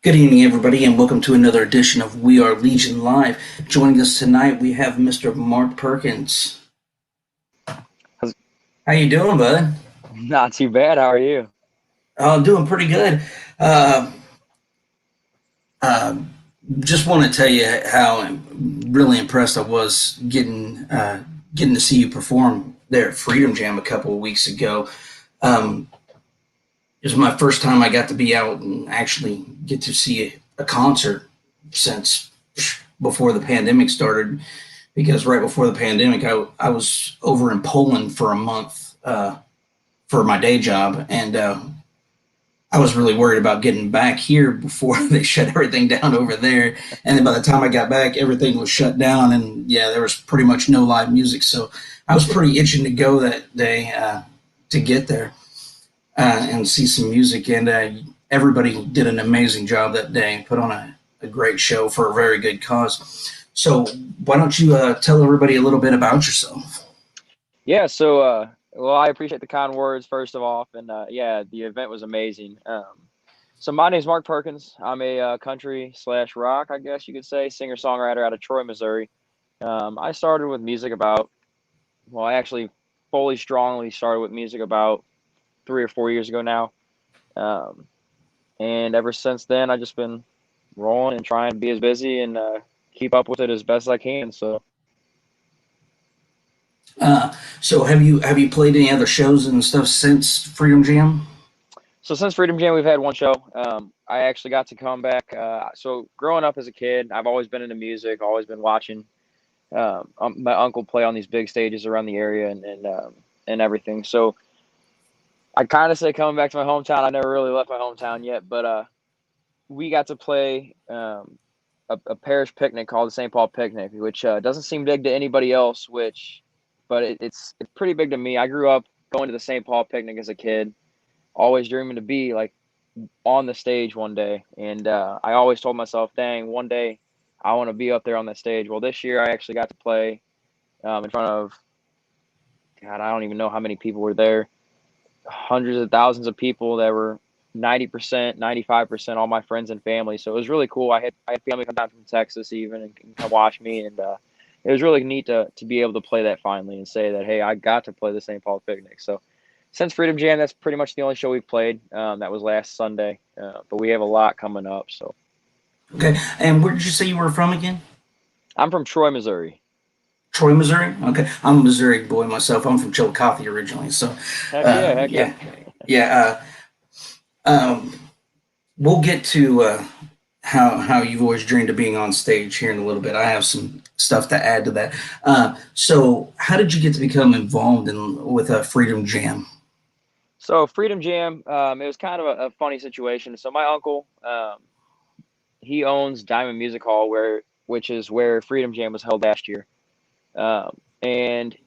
Good evening, everybody, and welcome to another edition of We Are Legion Live. Joining us tonight, we have Mr. Mark Perkins. How's- How you doing, bud? Not too bad. How are you? Doing pretty good. Uh, uh, just want to tell you how really impressed I was getting to see you perform there at Freedom Jam a couple of weeks ago. Um, it was my first time I got to be out and actually get to see a concert since before the pandemic started, because right before the pandemic, I was over in Poland for a month for my day job, and I was really worried about getting back here before they shut everything down over there. And then by the time I got back, everything was shut down, and yeah, there was pretty much no live music. So I was pretty itching to go that day to get there and see some music. And everybody did an amazing job that day, put on a great show for a very good cause. So why don't you tell everybody a little bit about yourself? Yeah. Well, I appreciate the kind words first of all, and yeah, the event was amazing. So my name is Mark Perkins. I'm a country slash rock, I guess you could say, singer songwriter out of Troy, Missouri. I started with music I actually fully strongly started with music about 3 or 4 years ago now. Um, and ever since then, I've just been rolling and trying to be as busy and keep up with it as best I can. So have you played any other shows and stuff since Freedom Jam? So since Freedom Jam, we've had one show. I actually got to come back. So growing up as a kid, I've always been into music, always been watching my uncle play on these big stages around the area and everything. So I kind of say coming back to my hometown. I never really left my hometown yet, but we got to play a parish picnic called the St. Paul Picnic, which doesn't seem big to anybody else, but it's pretty big to me. I grew up going to the St. Paul Picnic as a kid, always dreaming to be like on the stage one day. And I always told myself, dang, one day I want to be up there on that stage. Well, this year I actually got to play in front of, God, I don't even know how many people were there. Hundreds of thousands of people that were 90%, 95%, all my friends and family. So it was really cool. I had family come down from Texas even and come watch me. And it was really neat to be able to play that finally and say that, hey, I got to play the St. Paul Picnic. So since Freedom Jam, that's pretty much the only show we've played. That was last Sunday, but we have a lot coming up. So Okay. And where did you say you were from again? I'm from Troy, Missouri. Troy, Missouri. Okay. I'm a Missouri boy myself. I'm from Chillicothe originally. So Heck yeah, heck yeah. yeah. We'll get to how you've always dreamed of being on stage here in a little bit. I have some stuff to add to that. So how did you get to become involved with Freedom Jam? So Freedom Jam, it was kind of a funny situation. So my uncle, he owns Diamond Music Hall, which is where Freedom Jam was held last year. And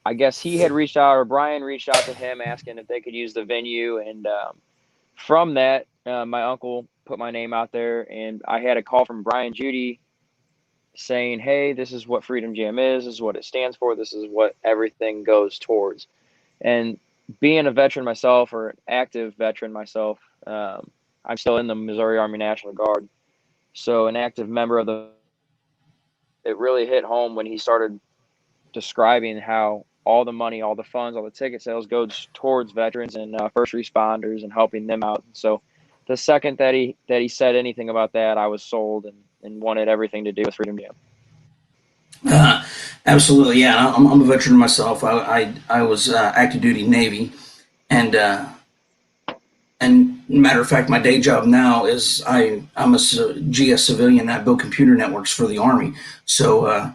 I guess he had reached out, or Brian reached out to him asking if they could use the venue. And from that, my uncle put my name out there, and I had a call from Brian Judy saying, hey, this is what Freedom Jam is, this is what it stands for, this is what everything goes towards. And being a veteran myself, or an active veteran myself, I'm still in the Missouri Army National Guard. So an active member of it really hit home when he started describing how all the money, all the funds, all the ticket sales goes towards veterans and first responders and helping them out. So the second that he said anything about that, I was sold and wanted everything to do with Freedom Jam. Uh, Absolutely, yeah. I'm a veteran myself. I was active duty Navy, and matter of fact, my day job now is I'm a GS civilian. I build computer networks for the Army. So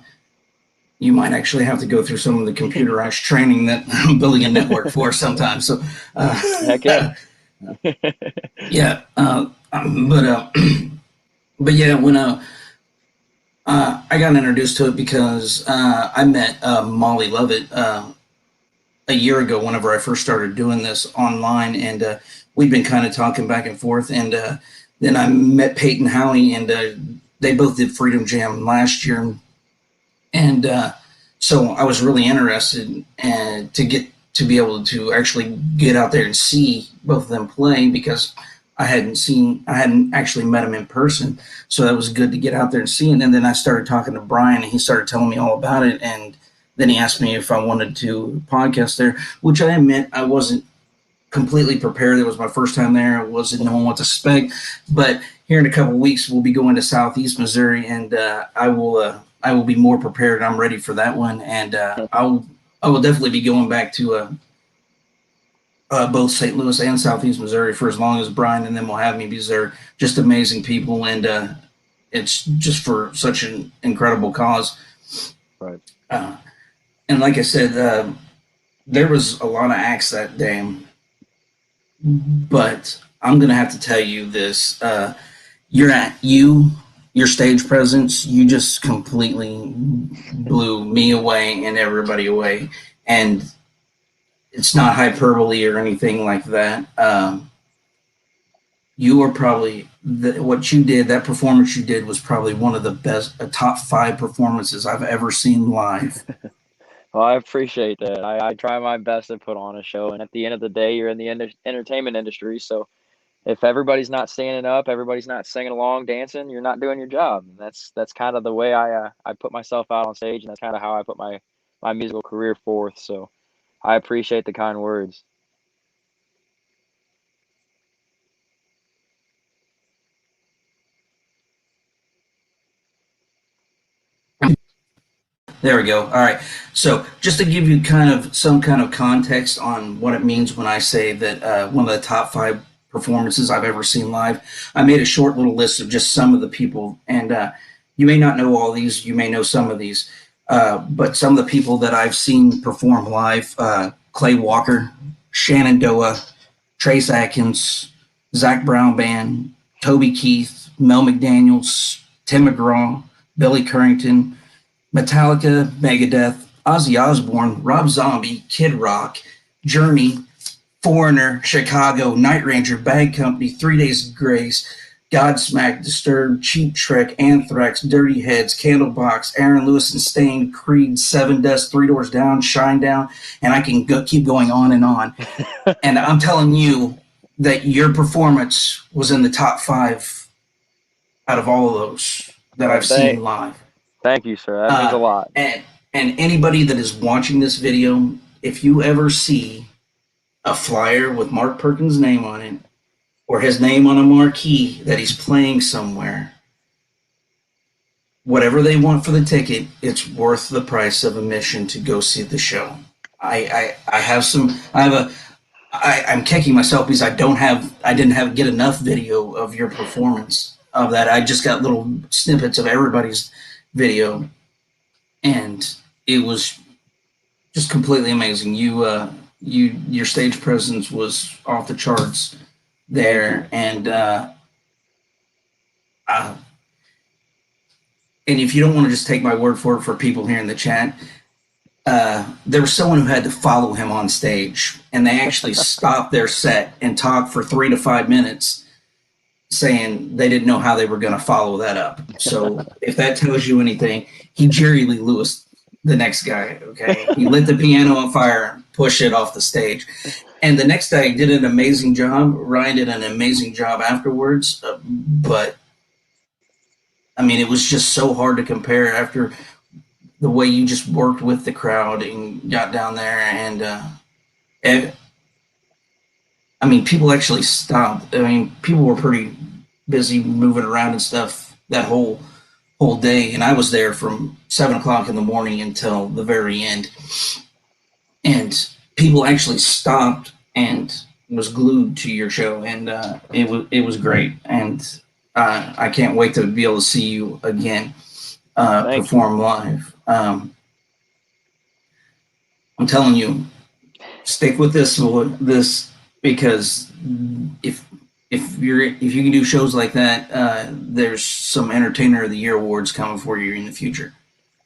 you might actually have to go through some of the computerized training that I'm building a network for sometimes. So Heck yeah. yeah, but but yeah, when I got introduced to it because I met Molly Lovett a year ago whenever I first started doing this online, and we'd been kind of talking back and forth, and then I met Peyton Howie, and they both did Freedom Jam last year, and so I was really interested and to be able to actually get out there and see both of them play, because I hadn't actually met him in person, so that was good to get out there and see him. And then I started talking to Brian, and he started telling me all about it. And then he asked me if I wanted to podcast there, which I admit I wasn't completely prepared. It was my first time there. I wasn't knowing what to expect. But here in a couple of weeks, we'll be going to Southeast Missouri, and I will be more prepared. I'm ready for that one, and I will definitely be going back to both St. Louis and Southeast Missouri for as long as Brian and them will have me, because they're just amazing people, and it's just for such an incredible cause. Right. And like I said, there was a lot of acts that day, but I'm gonna have to tell you this: your stage presence, you just completely blew me away and everybody away, and it's not hyperbole or anything like that. You were probably what you did. That performance you did was probably one of the best, a top 5 performances I've ever seen live. Well, I appreciate that. I try my best to put on a show, and at the end of the day, you're in the entertainment industry, so if everybody's not standing up, everybody's not singing along, dancing, you're not doing your job. And that's kind of the way I put myself out on stage, and that's kind of how I put my musical career forth. So I appreciate the kind words. There we go. All right. So just to give you kind of some kind of context on what it means when I say that one of the top 5 performances I've ever seen live, I made a short little list of just some of the people, and you may not know all these, you may know some of these, but some of the people that I've seen perform live: Clay Walker, Shenandoah, Trace Atkins, Zach Brown Band, Toby Keith, Mel McDaniels, Tim McGraw, Billy Currington, Metallica, Megadeth, Ozzy Osbourne, Rob Zombie, Kid Rock, Journey, Foreigner, Chicago, Night Ranger, Bad Company, 3 Days of Grace, Godsmack, Disturbed, Cheap Trick, Anthrax, Dirty Heads, Candlebox, Aaron Lewis and Stain, Creed, Seven Dust, Three Doors Down, Shine Down, and I can keep going on and on. And I'm telling you that your performance was in the top 5 out of all of those that Well, I've seen live. thank you, sir. That means a lot. And anybody that is watching this video, if you ever see a flyer with Mark Perkins' name on it, or his name on a marquee that he's playing somewhere, whatever they want for the ticket, it's worth the price of admission to go see the show. I'm kicking myself because I didn't get enough video of your performance of that. I just got little snippets of everybody's video, and it was just completely amazing. Your stage presence was off the charts there, and if you don't want to just take my word for it, for people here in the chat, there was someone who had to follow him on stage, and they actually stopped their set and talked for 3 to 5 minutes, saying they didn't know how they were going to follow that up. So if that tells you anything, he Jerry Lee Lewis the next guy. Okay, he lit the piano on fire, pushed it off the stage, and the next guy did an amazing job. Ryan did an amazing job afterwards, but I mean, it was just so hard to compare after the way you just worked with the crowd and got down there, and I mean, people actually stopped. I mean, people were pretty busy moving around and stuff that whole day, and I was there from 7 o'clock in the morning until the very end, and people actually stopped and was glued to your show, and it was great, and I can't wait to be able to see you again perform live. I'm telling you, stick with this because if you can do shows like that, there's some Entertainer of the Year awards coming for you in the future.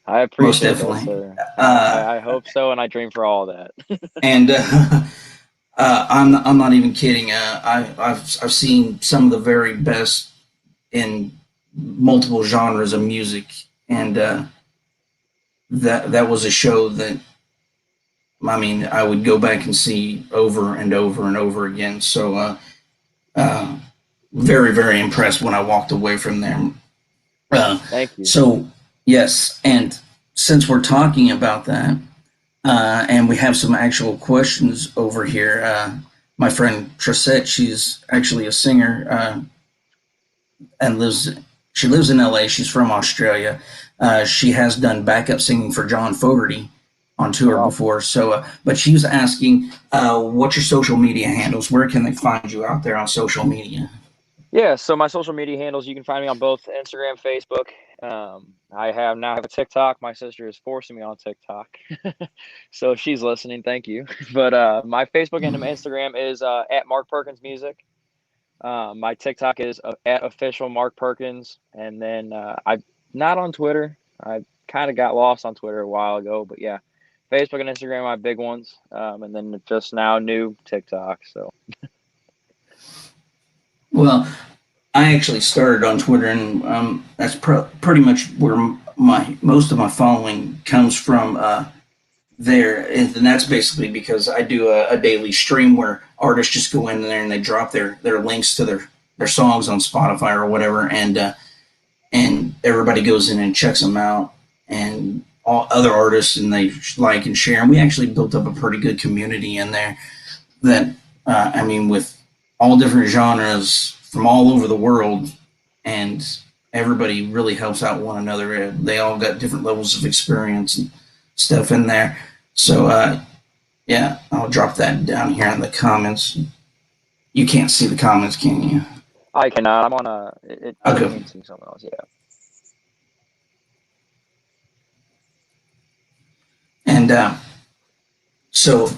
I appreciate that, sir. I hope so, and I dream for all that. And I'm not even kidding. I've seen some of the very best in multiple genres of music, and that was a show that, I mean, I would go back and see over and over and over again. So very, very impressed when I walked away from there. Thank you. So, yes, and since we're talking about that, and we have some actual questions over here, my friend Trissette, she's actually a singer and she lives in LA. She's from Australia. She has done backup singing for John Fogerty on tour Wow. before. So, but she was asking, what's your social media handles? Where can they find you out there on social media? Yeah, so my social media handles, you can find me on both Instagram, Facebook. I have a TikTok. My sister is forcing me on TikTok. So if she's listening, thank you. But my Facebook and my Instagram is at Mark Perkins Music. My TikTok is at official Mark Perkins. And then I'm not on Twitter. I kind of got lost on Twitter a while ago, but yeah, Facebook and Instagram are my big ones. And then just now new TikTok. So Well, I actually started on Twitter, and that's pretty much where my most of my following comes from. There, and that's basically because I do a daily stream where artists just go in there and they drop their links to their songs on Spotify or whatever, and everybody goes in and checks them out, and all other artists, and they like and share. And we actually built up a pretty good community in there that I mean, with all different genres from all over the world, and everybody really helps out one another. They all got different levels of experience and stuff in there. So, yeah, I'll drop that down here in the comments. You can't see the comments, can you? I cannot. I'm on a. I Okay. can see someone else. Yeah. And so,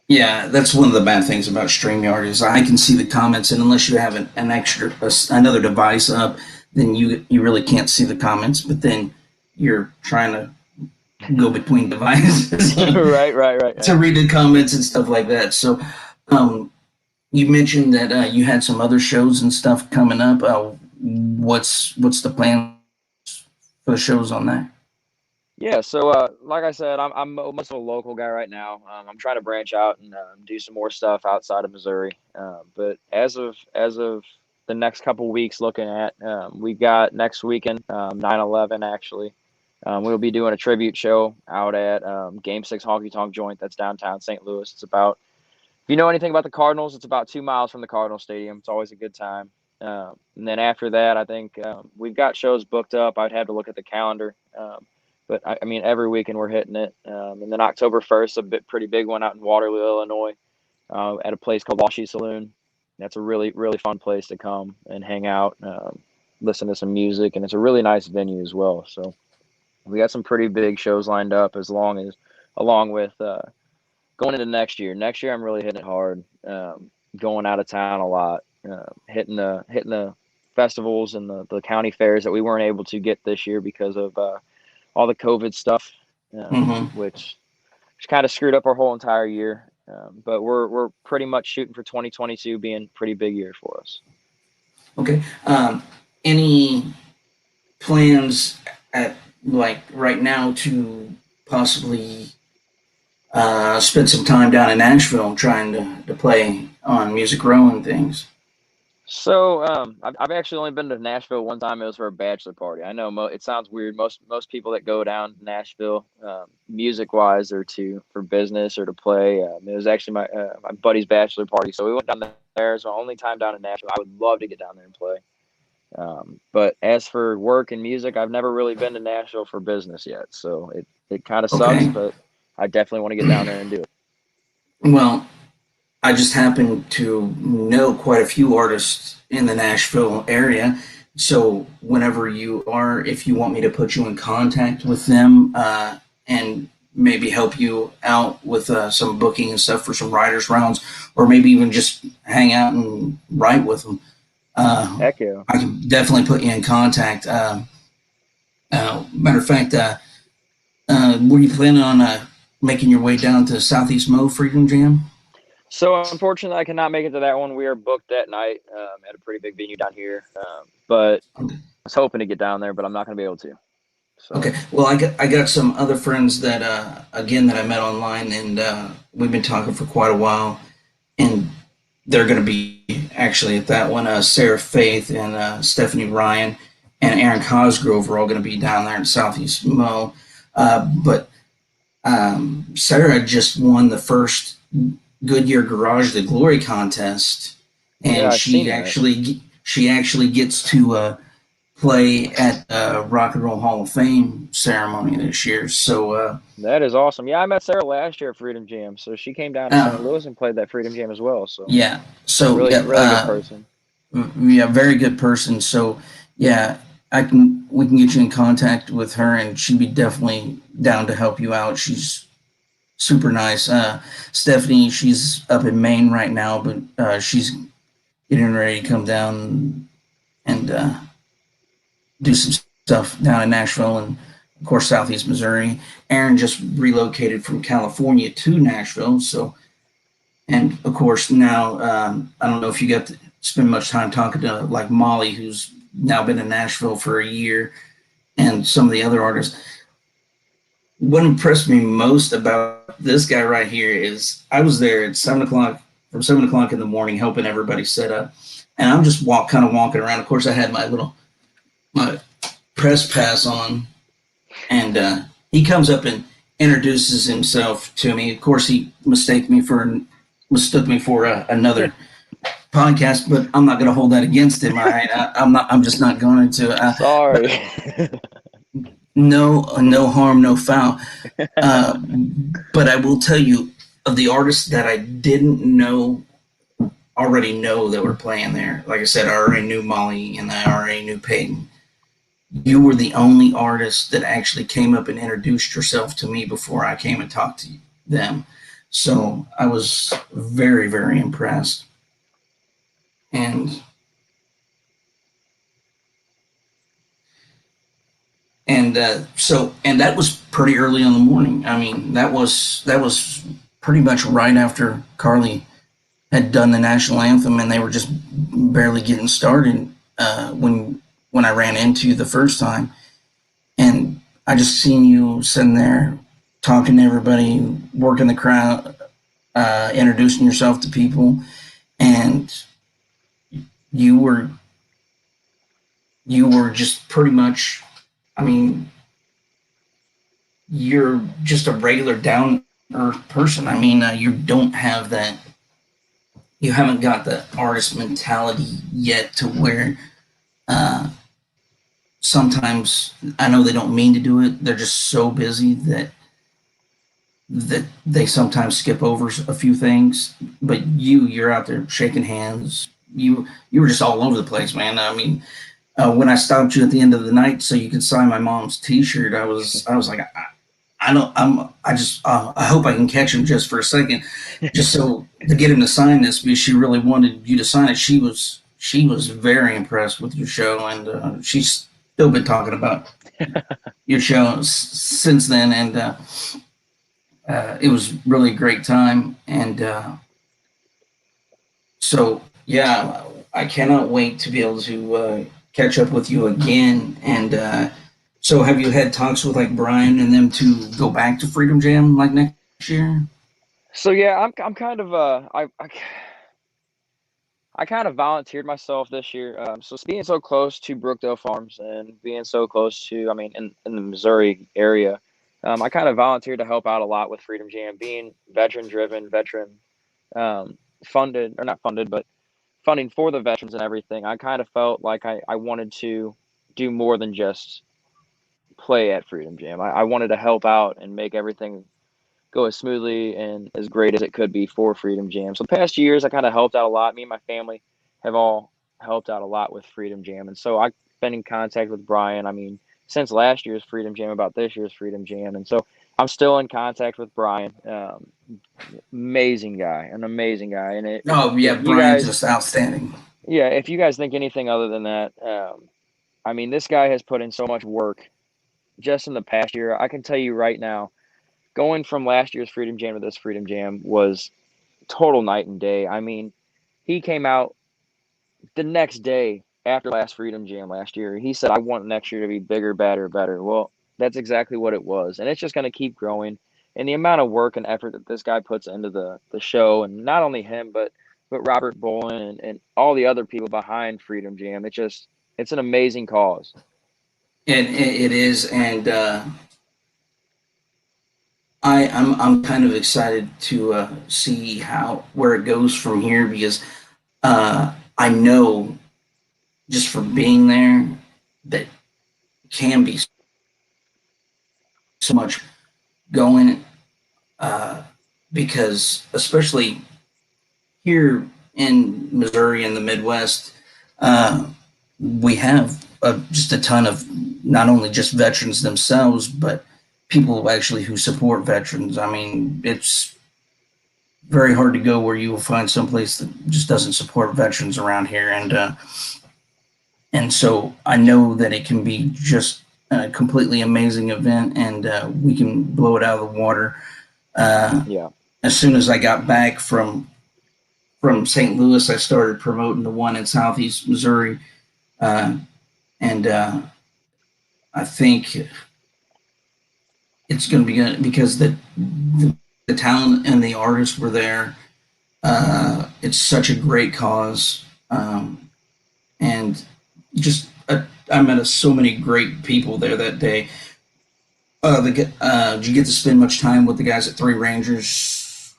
yeah, that's one of the bad things about StreamYard is I can see the comments, and unless you have an extra another device up, then you really can't see the comments. But then you're trying to go between devices Right. to read the comments and stuff like that. So, you mentioned that you had some other shows and stuff coming up. What's the plan for the shows on that? Yeah, so like I said, I'm almost a local guy right now. I'm trying to branch out and do some more stuff outside of Missouri. But as of the next couple weeks, looking at we got next weekend, 9/11 actually. We'll be doing a tribute show out at Game Six Honky Tonk Joint that's downtown St. Louis. It's about if you know anything about the Cardinals, it's about 2 miles from the Cardinal Stadium. It's always a good time. And then after that, I think we've got shows booked up. I'd have to look at the calendar. But I mean, every weekend we're hitting it. And then October 1st, pretty big one out in Waterloo, Illinois, at a place called Washi Saloon. That's a really, really fun place to come and hang out, listen to some music, and it's a really nice venue as well. So we got some pretty big shows lined up along with going into next year. Next year, I'm really hitting it hard, going out of town a lot, hitting the festivals and the county fairs that we weren't able to get this year because of all the COVID stuff, Mm-hmm. which kind of screwed up our whole entire year. But we're pretty much shooting for 2022 being a pretty big year for us. Okay. Any plans at like right now to possibly spend some time down in Nashville trying to play on Music Row and things? So I've actually only been to Nashville one time. It was for a bachelor party. I know it sounds weird. Most people that go down to Nashville, music wise, or for business or to play. It was actually my buddy's bachelor party, so we went down there. So only time down in Nashville. I would love to get down there and play. But as for work and music, I've never really been to Nashville for business yet. So it kind of sucks, Okay. but I definitely want to get down there and do it. Well, I just happen to know quite a few artists in the Nashville area. So whenever if you want me to put you in contact with them and maybe help you out with some booking and stuff for some writers rounds, or maybe even just hang out and write with them, Heck yeah. I can definitely put you in contact. Matter of fact, were you planning on making your way down to Southeast Mo Freedom Jam? So unfortunately, I cannot make it to that one. We are booked that night at a pretty big venue down here. But I was hoping to get down there, but I'm not going to be able to. So Okay. Well, I got some other friends that again that I met online, and we've been talking for quite a while, and they're going to be actually at that one. Sarah Faith and Stephanie Ryan and Aaron Cosgrove are all going to be down there in Southeast Mo. But Sarah just won the first Goodyear Garage the Glory contest, Yeah, and I've seen that. she actually gets to play at the Rock and Roll Hall of Fame ceremony this year. So That is awesome. Yeah, I met Sarah last year at Freedom Jam, so she came down to St. uh, Louis and played that Freedom Jam as well. So yeah, so really, yeah, really good person. yeah, very good person. So yeah, we can get you in contact with her, and she'd be definitely down to help you out. She's super nice. Stephanie, she's up in Maine right now, but she's getting ready to come down and do some stuff down in Nashville and, of course, Southeast Missouri. Aaron just relocated from California to Nashville, so and of course now I don't know if you got to spend much time talking to like Molly, who's now been in Nashville for a year, and some of the other artists. What impressed me most about this guy right here is I was there at 7 o'clock, from 7 o'clock in the morning, helping everybody set up, and I'm just kind of walking around. Of course, I had my press pass on, and he comes up and introduces himself to me. Of course, he mistook me for another podcast, but I'm not going to hold that against him. I'm not. I'm just not going to. Sorry. No harm, no foul. Uh, but I will tell you, of the artists that I didn't already know that were playing there. Like I said, I already knew Molly and I already knew Peyton. You were the only artist that actually came up and introduced yourself to me before I came and talked to them. So I was very, very impressed. And and that was pretty early in the morning. I mean, that was pretty much right after Carly had done the national anthem, and they were just barely getting started when I ran into you the first time, and I just seen you sitting there talking to everybody, working the crowd, introducing yourself to people, and you were you were just pretty much. I mean, you're just a regular down earth person. I mean, you don't have that. You haven't got the artist mentality yet to where uh, sometimes I know they don't mean to do it. They're just so busy that they sometimes skip over a few things. But you're out there shaking hands. You were just all over the place, man. I mean, when I stopped you at the end of the night so you could sign my mom's T-shirt, I was like, I don't. I just. I hope I can catch him just for a second, just so to get him to sign this because she really wanted you to sign it. She was very impressed with your show, and she's still been talking about your show since then. And it was really a great time. And so yeah, I cannot wait to be able to catch up with you again. And so, have you had talks with like Brian and them to go back to Freedom Jam like next year? So yeah, I'm kind of I kind of volunteered myself this year. So being so close to Brookdale Farms and being so close to, I mean, in the Missouri area, I kind of volunteered to help out a lot with Freedom Jam, being veteran driven, veteran funded, or not funded, but funding for the veterans and everything. I kind of felt like I wanted to do more than just play at Freedom Jam. I wanted to help out and make everything go as smoothly and as great as it could be for Freedom Jam. So the past years, I kind of helped out a lot. Me and my family have all helped out a lot with Freedom Jam, and so I've been in contact with Brian. I mean, since last year's Freedom Jam about this year's Freedom Jam, and so I'm still in contact with Brian. Amazing guy, an amazing guy, and Oh yeah, if you Brian's guys, just outstanding. yeah, if you guys think anything other than that, I mean, this guy has put in so much work just in the past year. I can tell you right now, going from last year's Freedom Jam to this Freedom Jam was total night and day. I mean, he came out the next day after last Freedom Jam last year. He said, I want next year to be bigger, better, better. Well, that's exactly what it was. And it's just going to keep growing. And the amount of work and effort that this guy puts into the show, and not only him, but but Robert Bolin and all the other people behind Freedom Jam. It's an amazing cause. It is, and I'm kind of excited to see how where it goes from here because I know just from being there that can be so much going uh, because especially here in Missouri in the Midwest, uh, we have just a ton of not only just veterans themselves, but people actually who support veterans. I mean, it's very hard to go where you will find someplace that just doesn't support veterans around here, and so I know that it can be just a completely amazing event, and we can blow it out of the water. Uh, Yeah. as soon as I got back from St. Louis, I started promoting the one in Southeast Missouri, uh, and I think it's going to be good because the talent and the artists were there. It's such a great cause, and just I met so many great people there that day. Did you get to spend much time with the guys at Three Rangers,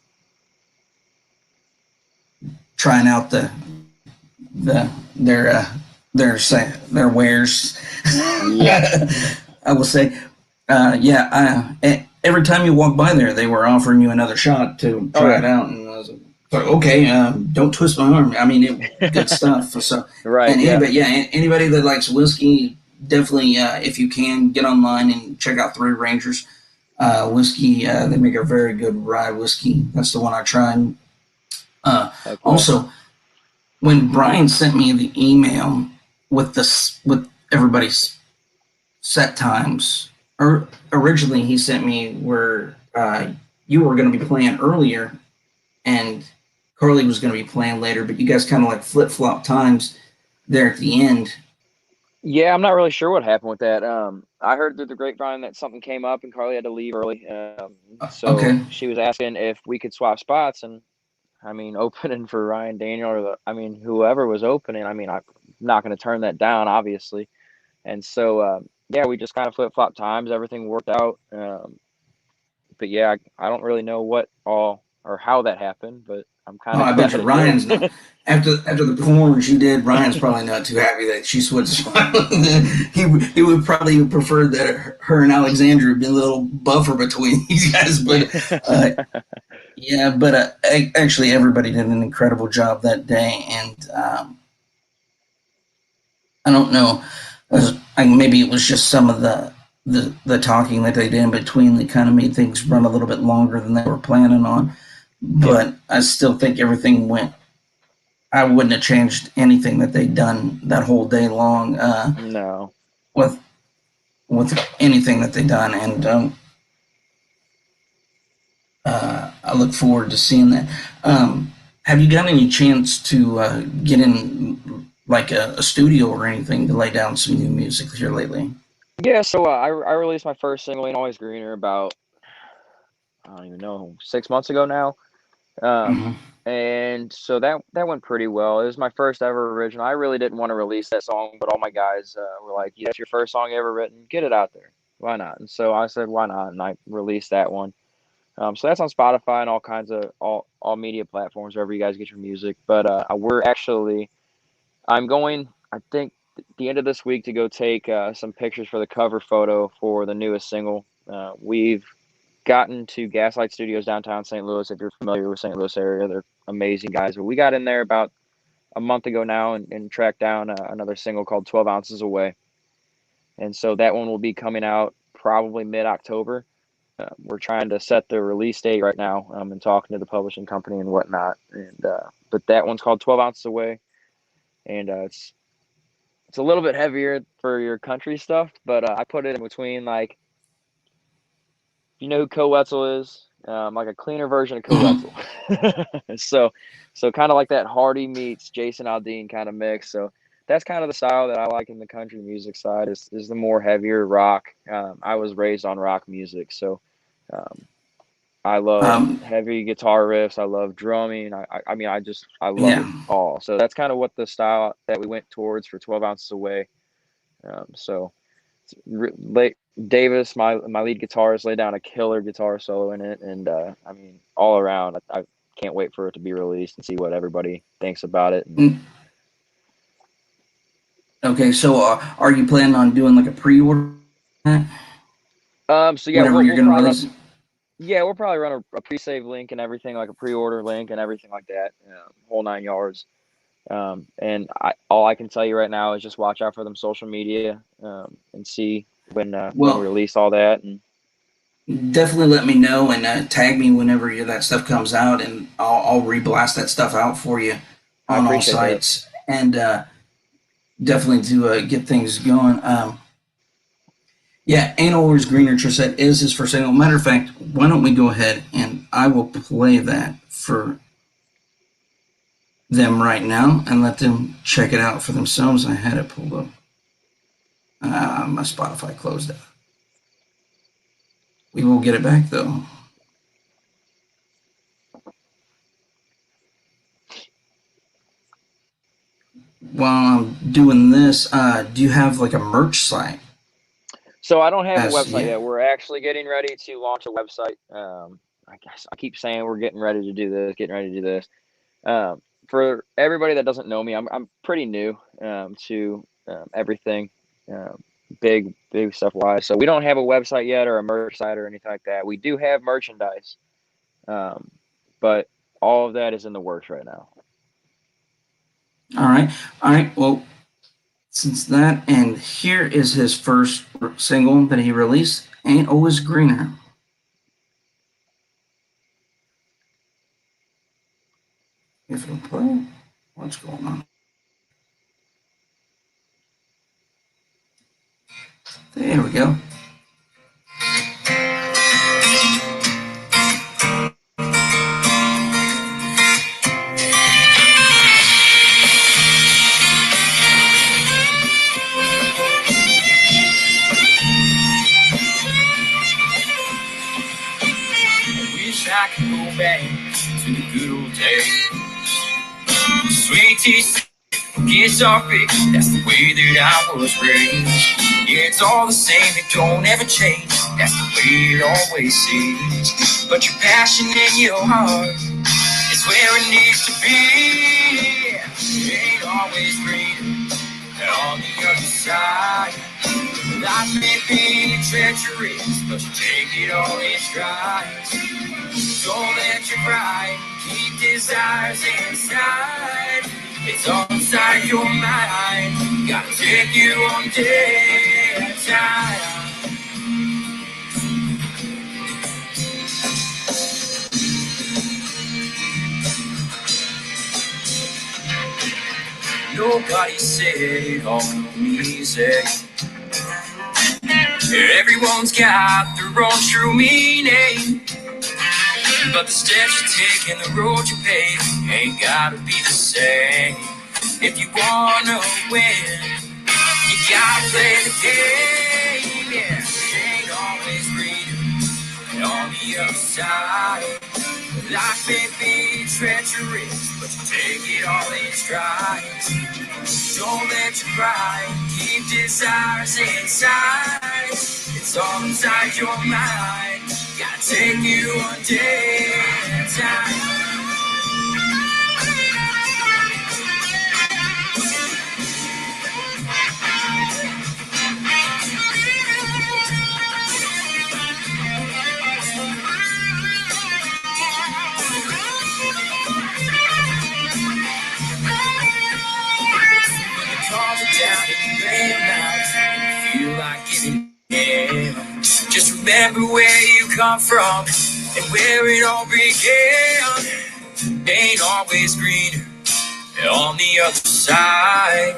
trying out the their wares? Yeah. I will say, every time you walk by there, they were offering you another shot to Oh try it yeah. out, and I was like, okay, don't twist my arm. I mean, good stuff. So, Right. and Yeah. anybody that likes whiskey, definitely, if you can, get online and check out Three Rangers whiskey. They make a very good rye whiskey. That's the one I tried. Heck yeah. Also, when Brian sent me the email with everybody's set times. Originally, he sent me where you were going to be playing earlier, and Carly was going to be playing later, but you guys kind of like flip flop times there at the end. Yeah, I'm not really sure what happened with that. I heard through the grapevine that something came up and Carly had to leave early. So Okay. she was asking if we could swap spots, and I mean, opening for Ryan Daniel or whoever was opening. I mean, I'm not going to turn that down, obviously. And so, yeah, we just kind of flip flop times. Everything worked out. But yeah, I don't really know what all or how that happened, but I'm kind Oh, of I bet glad you it did. Ryan's not. After the performance you did, Ryan's probably not too happy that she switched. He would probably prefer that her and Alexandra had been a little buffer between these guys, but uh, yeah, but actually, everybody did an incredible job that day, and I don't know. Maybe it was just some of the talking that they did in between that kind of made things run a little bit longer than they were planning on. Yeah, But I still think everything went. I wouldn't have changed anything that they'd done that whole day long no. with with anything that they done, and I look forward to seeing that. Have you got any chance to get in like a studio or anything to lay down some new music here lately? Yeah, so I released my first single, "Ain't Always Greener," about I don't even know 6 months ago now. Um, Mm-hmm. and so that went pretty well. It was my first ever original. I really didn't want to release that song, but all my guys were like, "Yeah, that's your first song ever written. Get it out there. Why not?" And so I said, "Why not?" And I released that one. So that's on Spotify and all kinds of all media platforms wherever you guys get your music. But I'm going. I think the end of this week to go take some pictures for the cover photo for the newest single. We've gotten to Gaslight Studios downtown St. Louis. If you're familiar with St. Louis area, they're amazing guys. But we got in there about a month ago now and tracked down another single called 12 Ounces Away. And so that one will be coming out probably mid October. We're trying to set the release date right now and talking to the publishing company and whatnot. And but that one's called 12 Ounces Away. And it's a little bit heavier for your country stuff, but I put it in between like you know who Koe Wetzel is, like a cleaner version of Koe Mm-hmm. Wetzel. so so kind of like that Hardy meets Jason Aldean kind of mix. So that's kind of the style that I like in the country music side is the more heavier rock. I was raised on rock music, so um, I love Um, heavy guitar riffs. I love drumming. I mean, I love yeah. it all. So that's kind of what the style that we went towards for 12 Ounces Away. So late Davis, my lead guitarist, laid down a killer guitar solo in it, and I mean, all around, I can't wait for it to be released and see what everybody thinks about it. And, Mm, okay, so are you planning on doing like a pre-order so yeah, whenever you're we'll going to probably run. release it? Yeah, we'll probably run a pre-save link and everything, like a pre-order link and everything like that, whole 9 yards. And all I can tell you right now is just watch out for them social media, and see when we Well, release all that. And definitely let me know and tag me whenever that stuff comes out, and I'll reblast that stuff out for you I on all appreciate that. sites, and definitely to get things going. Yeah, Ain't Always Greener Trissette is his first single. Matter of fact, why don't we go ahead and I will play that for them right now and let them check it out for themselves. I had it pulled up. My Spotify closed out. We will get it back though. While I'm doing this, do you have like a merch site So I don't have a as website yet? yet. We're actually getting ready to launch a website. I guess I keep saying we're getting ready to do this, getting ready to do this. For everybody that doesn't know me, I'm pretty new to everything, um, big stuff wise. So we don't have a website yet or a merch site or anything like that. We do have merchandise, um, but all of that is in the works right now. All right, all right. Well, since that, and here is his first single that he released, "Ain't Always Greener." If it'll play, what's going on? There we go. Wish I could go back to the good old days. Sweet tea, guitar pick, that's the way that I was raised. Yeah, it's all the same, it don't ever change. That's the way it always seems. But your passion and your heart is where it needs to be. It ain't always green on the other side. Life may be treacherous, but you take it all in stride. Don't let your pride keep desires inside. It's all inside your mind. Gotta take you one day at a time. Nobody said it all easy. Everyone's got their own true meaning. But the steps you take and the road you pave ain't gotta be the same. If you wanna win, you gotta play the game. Yeah, it ain't always greener on the other side. Life may be treacherous, but you take it all in stride. Don't let your pride keep desires inside. It's all inside your mind. Gotta take you one day at a time. Guitars are down and you lay them out and you feel like giving in. Just remember where you come from and where it all began. Ain't always greener on the other side.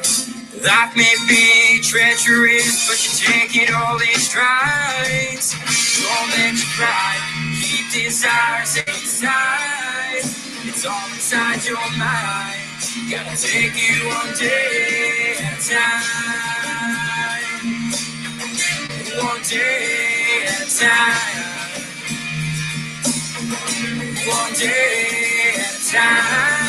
Life may be treacherous, but you take it all in strides. Don't let your pride keep desires inside. It's all inside your mind. Gotta take you one day at a time. One day at a time. one day at a time.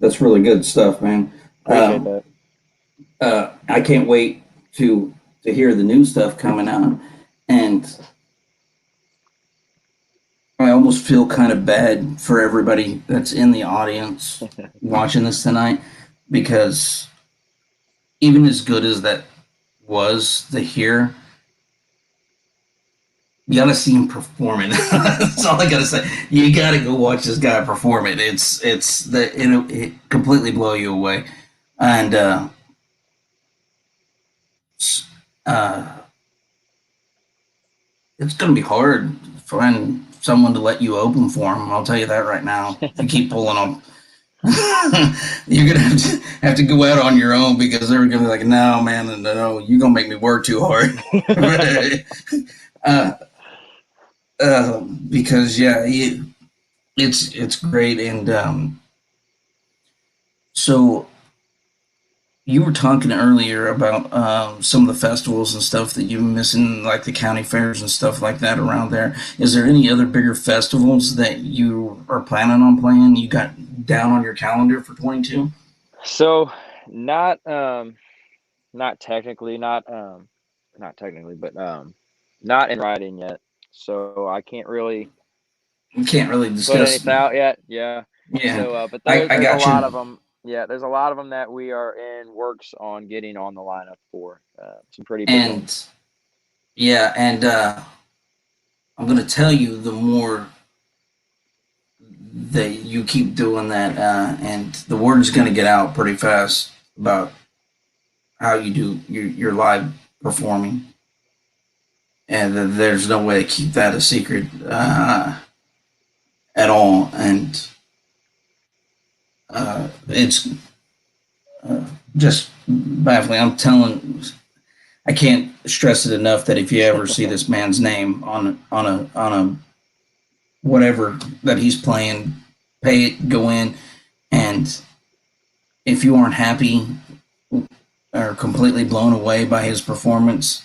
That's really good stuff, man. Appreciate that. I can't wait to hear the new stuff coming out, and I almost feel kind of bad for everybody that's in the audience watching this tonight, because even as good as that was to hear, you gotta see him perform it. That's all I gotta say. You gotta go watch this guy perform it. It completely blow you away, and uh, it's gonna be hard to find someone to let you open for him. I'll tell you that right now. If you keep pulling them, you're gonna have to go out on your own, because they're gonna be like, "No, man, no, you're gonna make me work too hard." uh, because yeah, it's great, and so you were talking earlier about some of the festivals and stuff that you're missing, like the county fairs and stuff like that around there. Is there any other bigger festivals that you are planning on playing? You got down on your calendar for 22? So not not technically, but not in writing yet. So I can't really You can't really put discuss. anything out yet. Yeah. Yeah, So, but I there's a got lot of you. them. Yeah, there's a lot of them that we are in works on getting on the lineup for. Some pretty big ones. And yeah, and I'm gonna tell you, the more that you keep doing that, and the word is gonna get out pretty fast about how you do your live performing, and there's no way to keep that a secret at all. And it's just baffling. I can't stress it enough that if you ever see this man's name on a whatever that he's playing, pay it, go in, and if you aren't happy or completely blown away by his performance,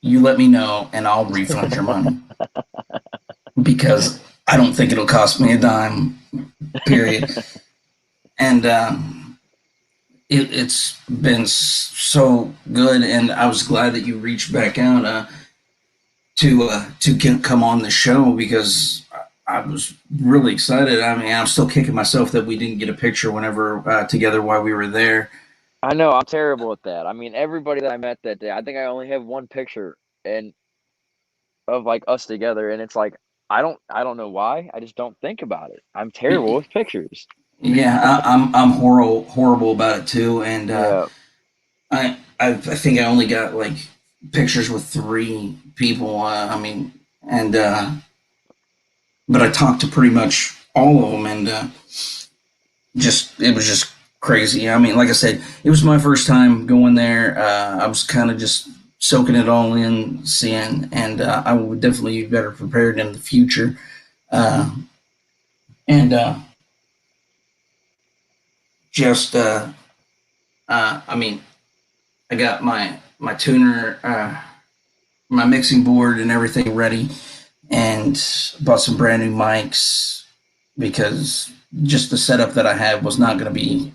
you let me know and I'll refund your money, because I don't think it'll cost me a dime, period. And it's been so good, and I was glad that you reached back out to come on the show, because I was really excited. I mean, I'm still kicking myself that we didn't get a picture whenever together while we were there. I know I'm terrible at that. I mean, everybody that I met that day, I think I only have one picture and of like us together, and it's like I don't know why. I just don't think about it. I'm terrible with pictures. Yeah, I'm horrible about it too, and Yeah. I think I only got like pictures with 3 people. I mean, and but I talked to pretty much all of them, and it was just crazy. I mean, like I said, it was my first time going there. I was kind of just soaking it all in, seeing, and I would definitely be better prepared in the future. Uh, and just I mean, I got my tuner, my mixing board, and everything ready, and bought some brand new mics, because just the setup that I had was not going to be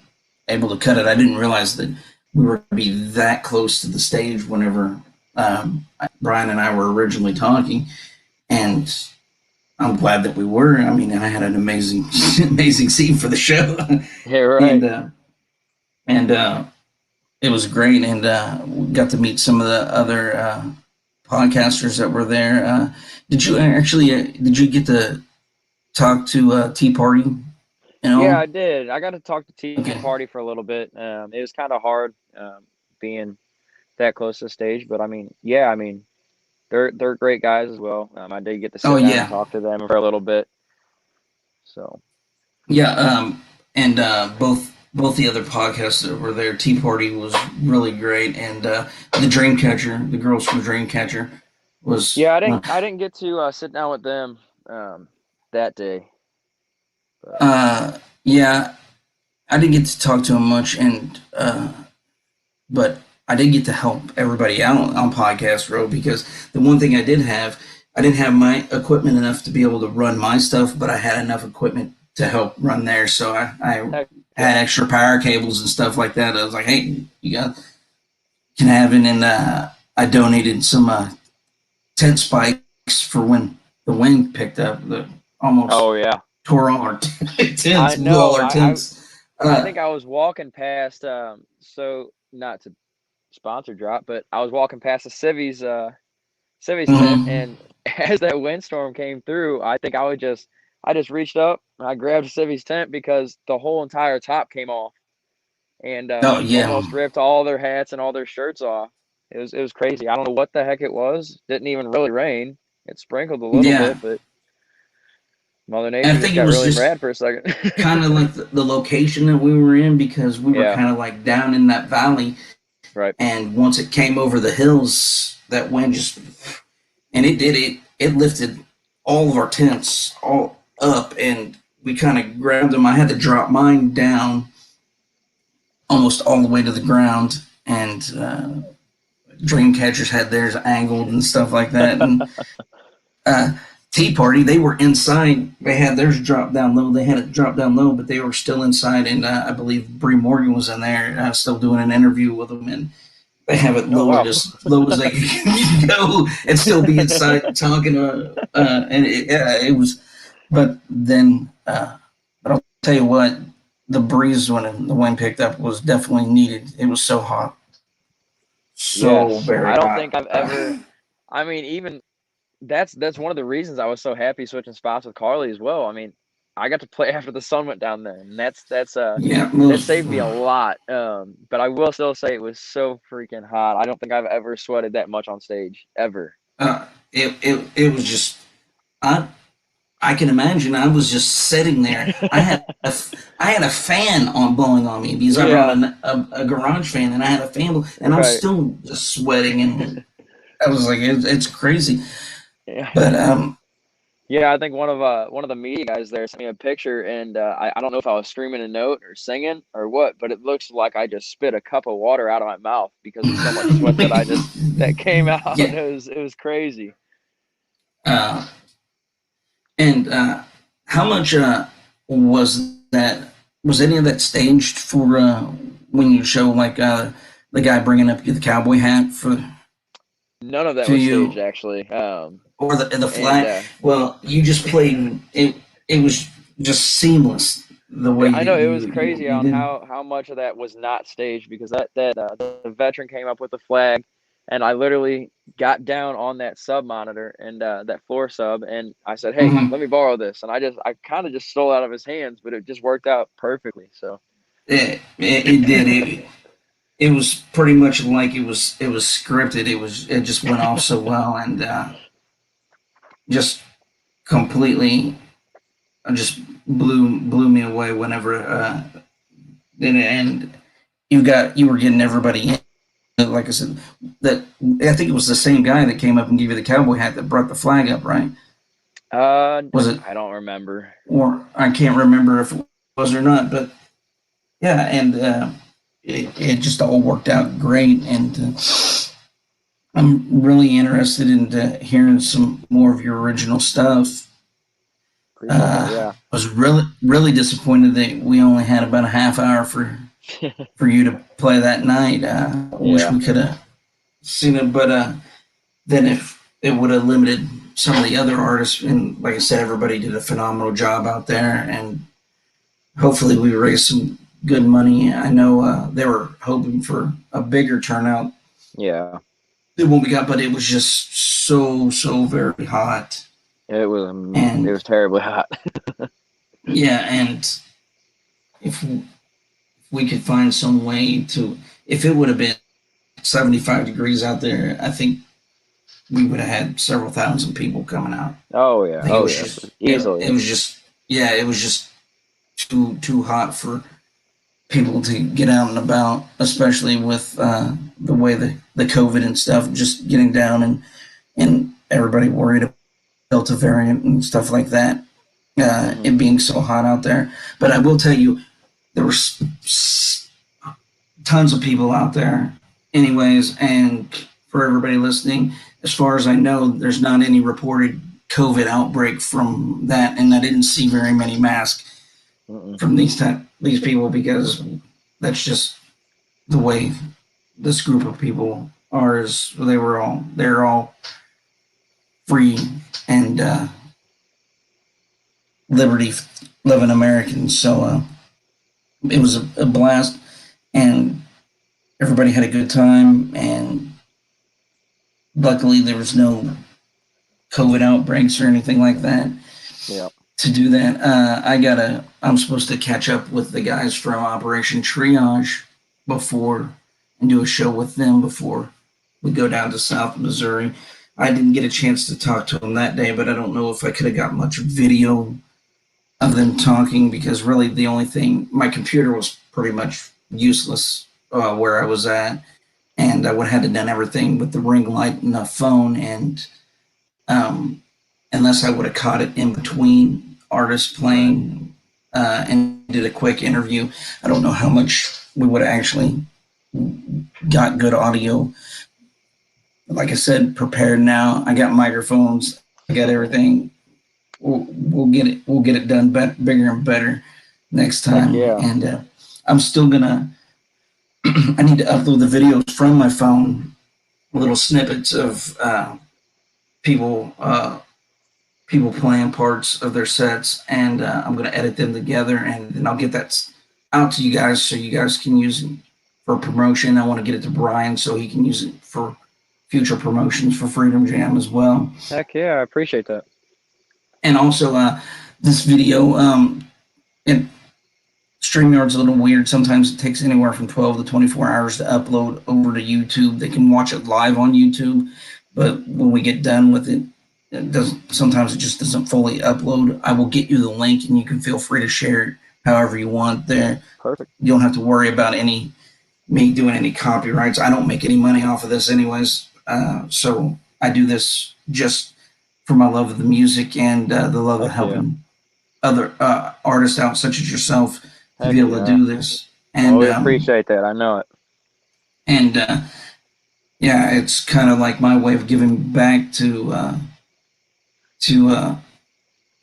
able to cut it. I didn't realize that we were going to be that close to the stage whenever Brian and I were originally talking, and I'm glad that we were. I mean, I had an amazing amazing scene for the show. Yeah, right. And it was great, and we got to meet some of the other podcasters that were there. Did you get to talk to Tea Party? Yeah, I did. I got to talk to Tea Okay. Party for a little bit. It was kind of hard being that close to the stage, but I mean, yeah, I mean, they're great guys as well. I did get to Oh sit down and yeah, talk to them for a little bit. So yeah. And both the other podcasts that were there, Tea Party was really great, and the Dreamcatcher, the girls from Dreamcatcher, was yeah, I didn't get to sit down with them that day. Yeah, I didn't get to talk to him much, but I did get to help everybody out on Podcast Row because the one thing I didn't have my equipment enough to be able to run my stuff, but I had enough equipment to help run there. So I Heck, had yeah. extra power cables and stuff like that. I was like, hey, can have it, and I donated some tent spikes for when the wind picked up. The almost Oh yeah. tore all our tents, I blew know. all our tents. I think I was walking past. So not to sponsor drop, but I was walking past the Civvies tent, Mhm. and as that windstorm came through, I think I just reached up and I grabbed Civvies tent because the whole entire top came off and Oh yeah, almost ripped all their hats and all their shirts off. It was crazy. I don't know what the heck it was. Didn't even really rain. It sprinkled a little yeah. bit, but Mother And I Nature just think it got was really just mad for a second. kind of like the location that we were in because we were Yeah, kind of like down in that valley, right. and once it came over the hills, that wind just and it lifted all of our tents all up, and we kind of grabbed them. I had to drop mine down almost all the way to the ground, and dream catchers had theirs angled and stuff like that. And uh, Tea Party, they were inside. They had theirs dropped down low. They had it dropped down low, but they were still inside. And I believe Bree Morgan was in there, still doing an interview with them. And they have it Oh lowered wow. as low as they can go and still be inside talking. And it was, but then, but I'll tell you what, the breeze when the wind picked up was definitely needed. It was so hot, so Yes, very I don't hot. think I've ever. I mean, even that's one of the reasons I was so happy switching spots with Carly as well. I mean, I got to play after the sun went down there, and Yeah, that saved me a lot. But I will still say it was so freaking hot. I don't think I've ever sweated that much on stage ever. it was just I I can imagine. I was just sitting there. I had a fan on blowing on me because I brought Yeah, a garage fan and I had a fan, and I was right. still just sweating, and I was like, it's crazy. Yeah. But Yeah, I think one of the media guys there sent me a picture, and I don't know if I was screaming a note or singing or what, but it looks like I just spit a cup of water out of my mouth because of so much sweat that came out. yeah. It was crazy. Uh, and how much was that? Was any of that staged for when you show like the guy bringing up the cowboy hat for None of that to was staged you? actually. Or the And flag. Well, you just played it. It was just seamless the way I that know it was crazy you on did. how much of that was not staged because that the veteran came up with the flag, and I literally got down on that sub monitor and that floor sub, and I said, "Hey, Mm-hmm. let me borrow this," and I kind of just stole it out of his hands, but it just worked out perfectly. So It did. It was pretty much like it was scripted. It just went off so well, and just completely just blew me away whenever and you were getting everybody in. Like I said, that I think it was the same guy that came up and gave you the cowboy hat that brought the flag up, right? Was it? I don't remember. Or I can't remember if it was or not, but yeah, and it just all worked out great, and I'm really interested in hearing some more of your original stuff. Appreciate that. Yeah. I was really disappointed that we only had about a half hour for you to play that night. I wish Yeah. we could have seen it, but then if it would have limited some of the other artists, and like I said, everybody did a phenomenal job out there, and hopefully we raised some good money. I know they were hoping for a bigger turnout Yeah. than what we got, but it was just so very hot, It and was terribly hot. yeah, and if we could find some way to, if it would have been 75 degrees out there, I think we would have had several thousand people coming out. Oh I yeah. think Oh yeah. it Easily. was just yeah, it was just too hot for people to get out and about, especially with the way the COVID and stuff, just getting down and everybody worried about Delta variant and stuff like that. it being so hot out there. But I will tell you, there were tons of people out there, anyways. And for everybody listening, as far as I know, there's not any reported COVID outbreak from that, and I didn't see very many masks from these people, because that's just the way this group of people are. Is they're all free and liberty loving Americans. So it was a blast, and everybody had a good time. And luckily, there was no COVID outbreaks or anything like that. Yeah. To do that, I'm supposed to catch up with the guys from Operation Triage before and do a show with them before we go down to South Missouri. I didn't get a chance to talk to them that day, but I don't know if I could have got much video of them talking, because really the only thing, my computer was pretty much useless where I was at, and I would have had to done everything with the ring light and the phone, and unless I would have caught it in between artists playing and did a quick interview, I don't know how much we would have actually got good audio. Like I said, prepared now. I got microphones. I got everything. We'll get it done bigger and better next time. Yeah. And I'm still gonna. I need to upload the videos from my phone, little snippets of people playing parts of their sets, and I'm gonna edit them together, and then I'll get that out to you guys so you guys can use it for promotion. I want to get it to Brian so he can use it for future promotions for Freedom Jam as well. Heck yeah, I appreciate that. And also, this video, and StreamYard's a little weird. Sometimes it takes anywhere from 12 to 24 hours to upload over to YouTube. They can watch it live on YouTube, but when we get done with it, sometimes it just doesn't fully upload. I will get you the link, and you can feel free to share it however you want there. Perfect. You don't have to worry about me doing any copyrights. I don't make any money off of this anyways. So I do this just for my love of the music and the love of helping other artists out, such as yourself, to be able to do this. And we appreciate that. I know it. And yeah, it's kind of like my way of giving back to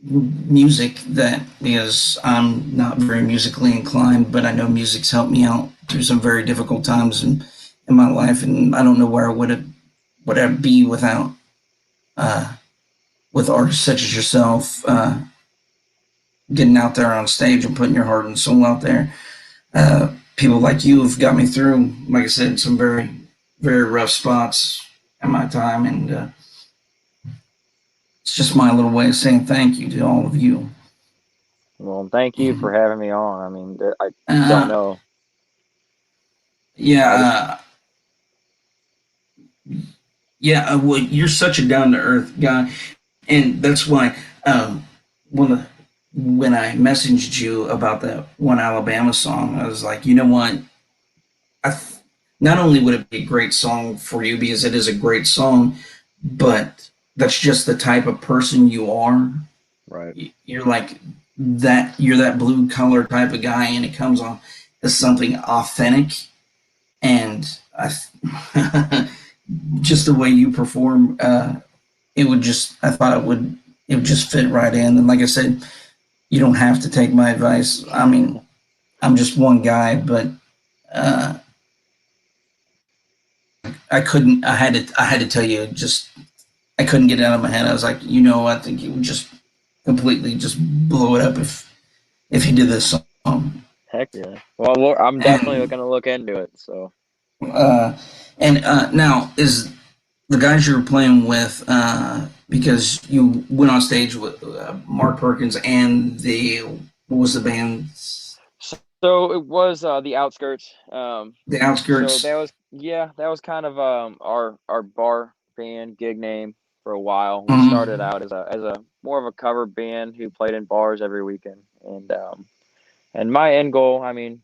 music, that because I'm not very musically inclined, but I know music's helped me out through some very difficult times in my life, and I don't know where I would be without with artists such as yourself getting out there on stage and putting your heart and soul out there. People like you have got me through, like I said, some very, very rough spots in my time, and it's just my little way of saying thank you to all of you. Well, thank you for having me on. I mean, I don't know. Yeah. Well, you're such a down to earth guy, and that's why when I messaged you about that one Alabama song, I was like, you know what? Not only would it be a great song for you because it is a great song, but that's just the type of person you are. Right. You're like that. You're that blue collar type of guy, and it comes on as something authentic. And just the way you perform, it would just. I thought it would just fit right in. And like I said, you don't have to take my advice. I mean, I'm just one guy, but I couldn't. I had to tell you. Just I couldn't get it out of my head. I was like, I think he would just completely just blow it up if he did this song. Heck yeah. Well, I'm definitely going to look into it. So. Now is the guys you're playing with, because you went on stage with Mark Perkins and what was the band? So it was the Outskirts. The Outskirts. So that was kind of our bar band gig name for a while. We started out as a more of a cover band who played in bars every weekend, and my end goal, I mean,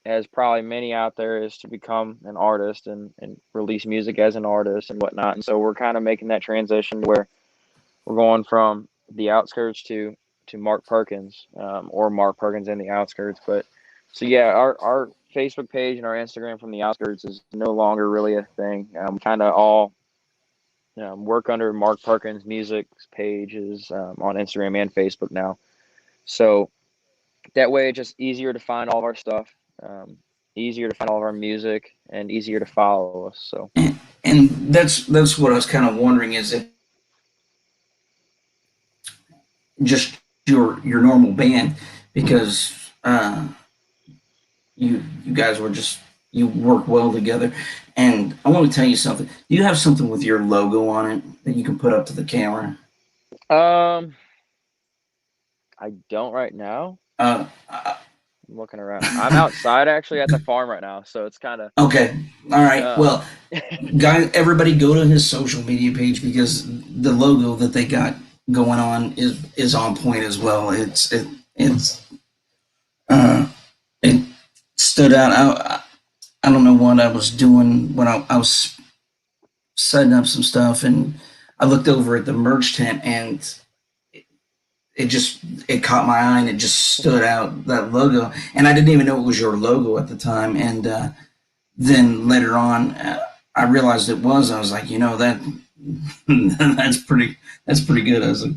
as probably many out there, is to become an artist and release music as an artist and whatnot. And so we're kind of making that transition where we're going from the Outskirts to to Mark Perkins, or Mark Perkins in the Outskirts. But so yeah, our Facebook page and our Instagram from the Outskirts is no longer really a thing. Kind of all work under Mark Perkins Music pages on Instagram and Facebook now. So that way, it's just easier to find all of our stuff, easier to find all of our music, and easier to follow us. So And that's what I was kind of wondering, is if just your normal band, because you guys were just, you work well together. And I want to tell you something. Do you have something with your logo on it that you can put up to the camera? I don't right now. Uh, I'm looking around. I'm outside actually at the farm right now, so it's kind of okay. All right. um, Well, guys, everybody go to his social media page, because the logo that they got going on is on point as well. Uh, it stood out. I don't know what I was doing when I was setting up some stuff, and I looked over at the merch tent, and it caught my eye, and it just stood out, that logo. And I didn't even know it was your logo at the time. And then later on, I realized it was. I was like, that that's pretty good. I was like,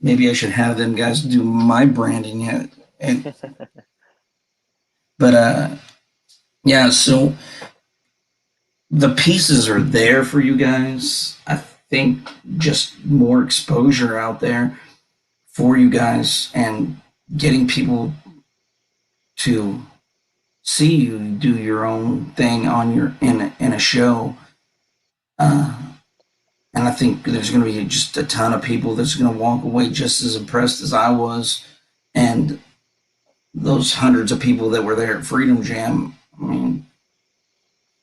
maybe I should have them guys do my branding yet. But yeah, so the pieces are there for you guys. I think just more exposure out there for you guys, and getting people to see you do your own thing on in a show. And I think there's going to be just a ton of people that's going to walk away just as impressed as I was, and those hundreds of people that were there at Freedom Jam. I mean,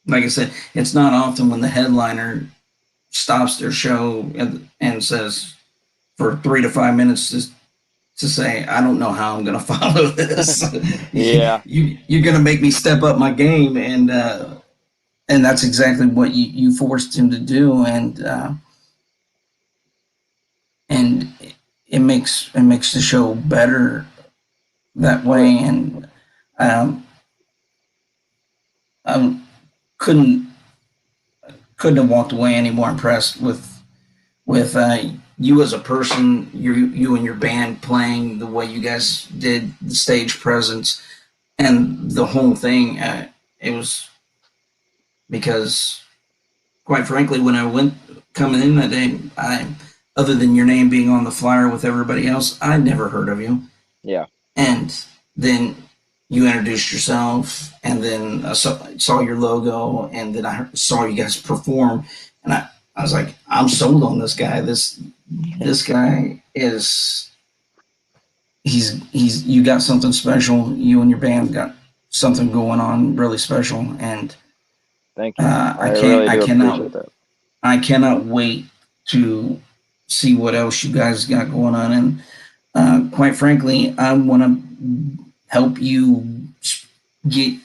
like I said, it's not often when the headliner stops their show and says for 3 to 5 minutes to say, I don't know how I'm going to follow this. yeah, You're going to make me step up my game. And that's exactly what you forced him to do. And it makes the show better that way. And I couldn't have walked away any more impressed with you as a person, you and your band playing the way you guys did, the stage presence and the whole thing. It was because, quite frankly, when I went coming in that day, other than your name being on the flyer with everybody else, I'd never heard of you. yeah. And then you introduced yourself, and then I saw your logo, and then I saw you guys perform, and I was like, I'm sold on this guy. This guy is he's you got something special. You and your band got something going on really special, and Thank you. I appreciate that. I cannot wait to see what else you guys got going on. And quite frankly, I want to help you get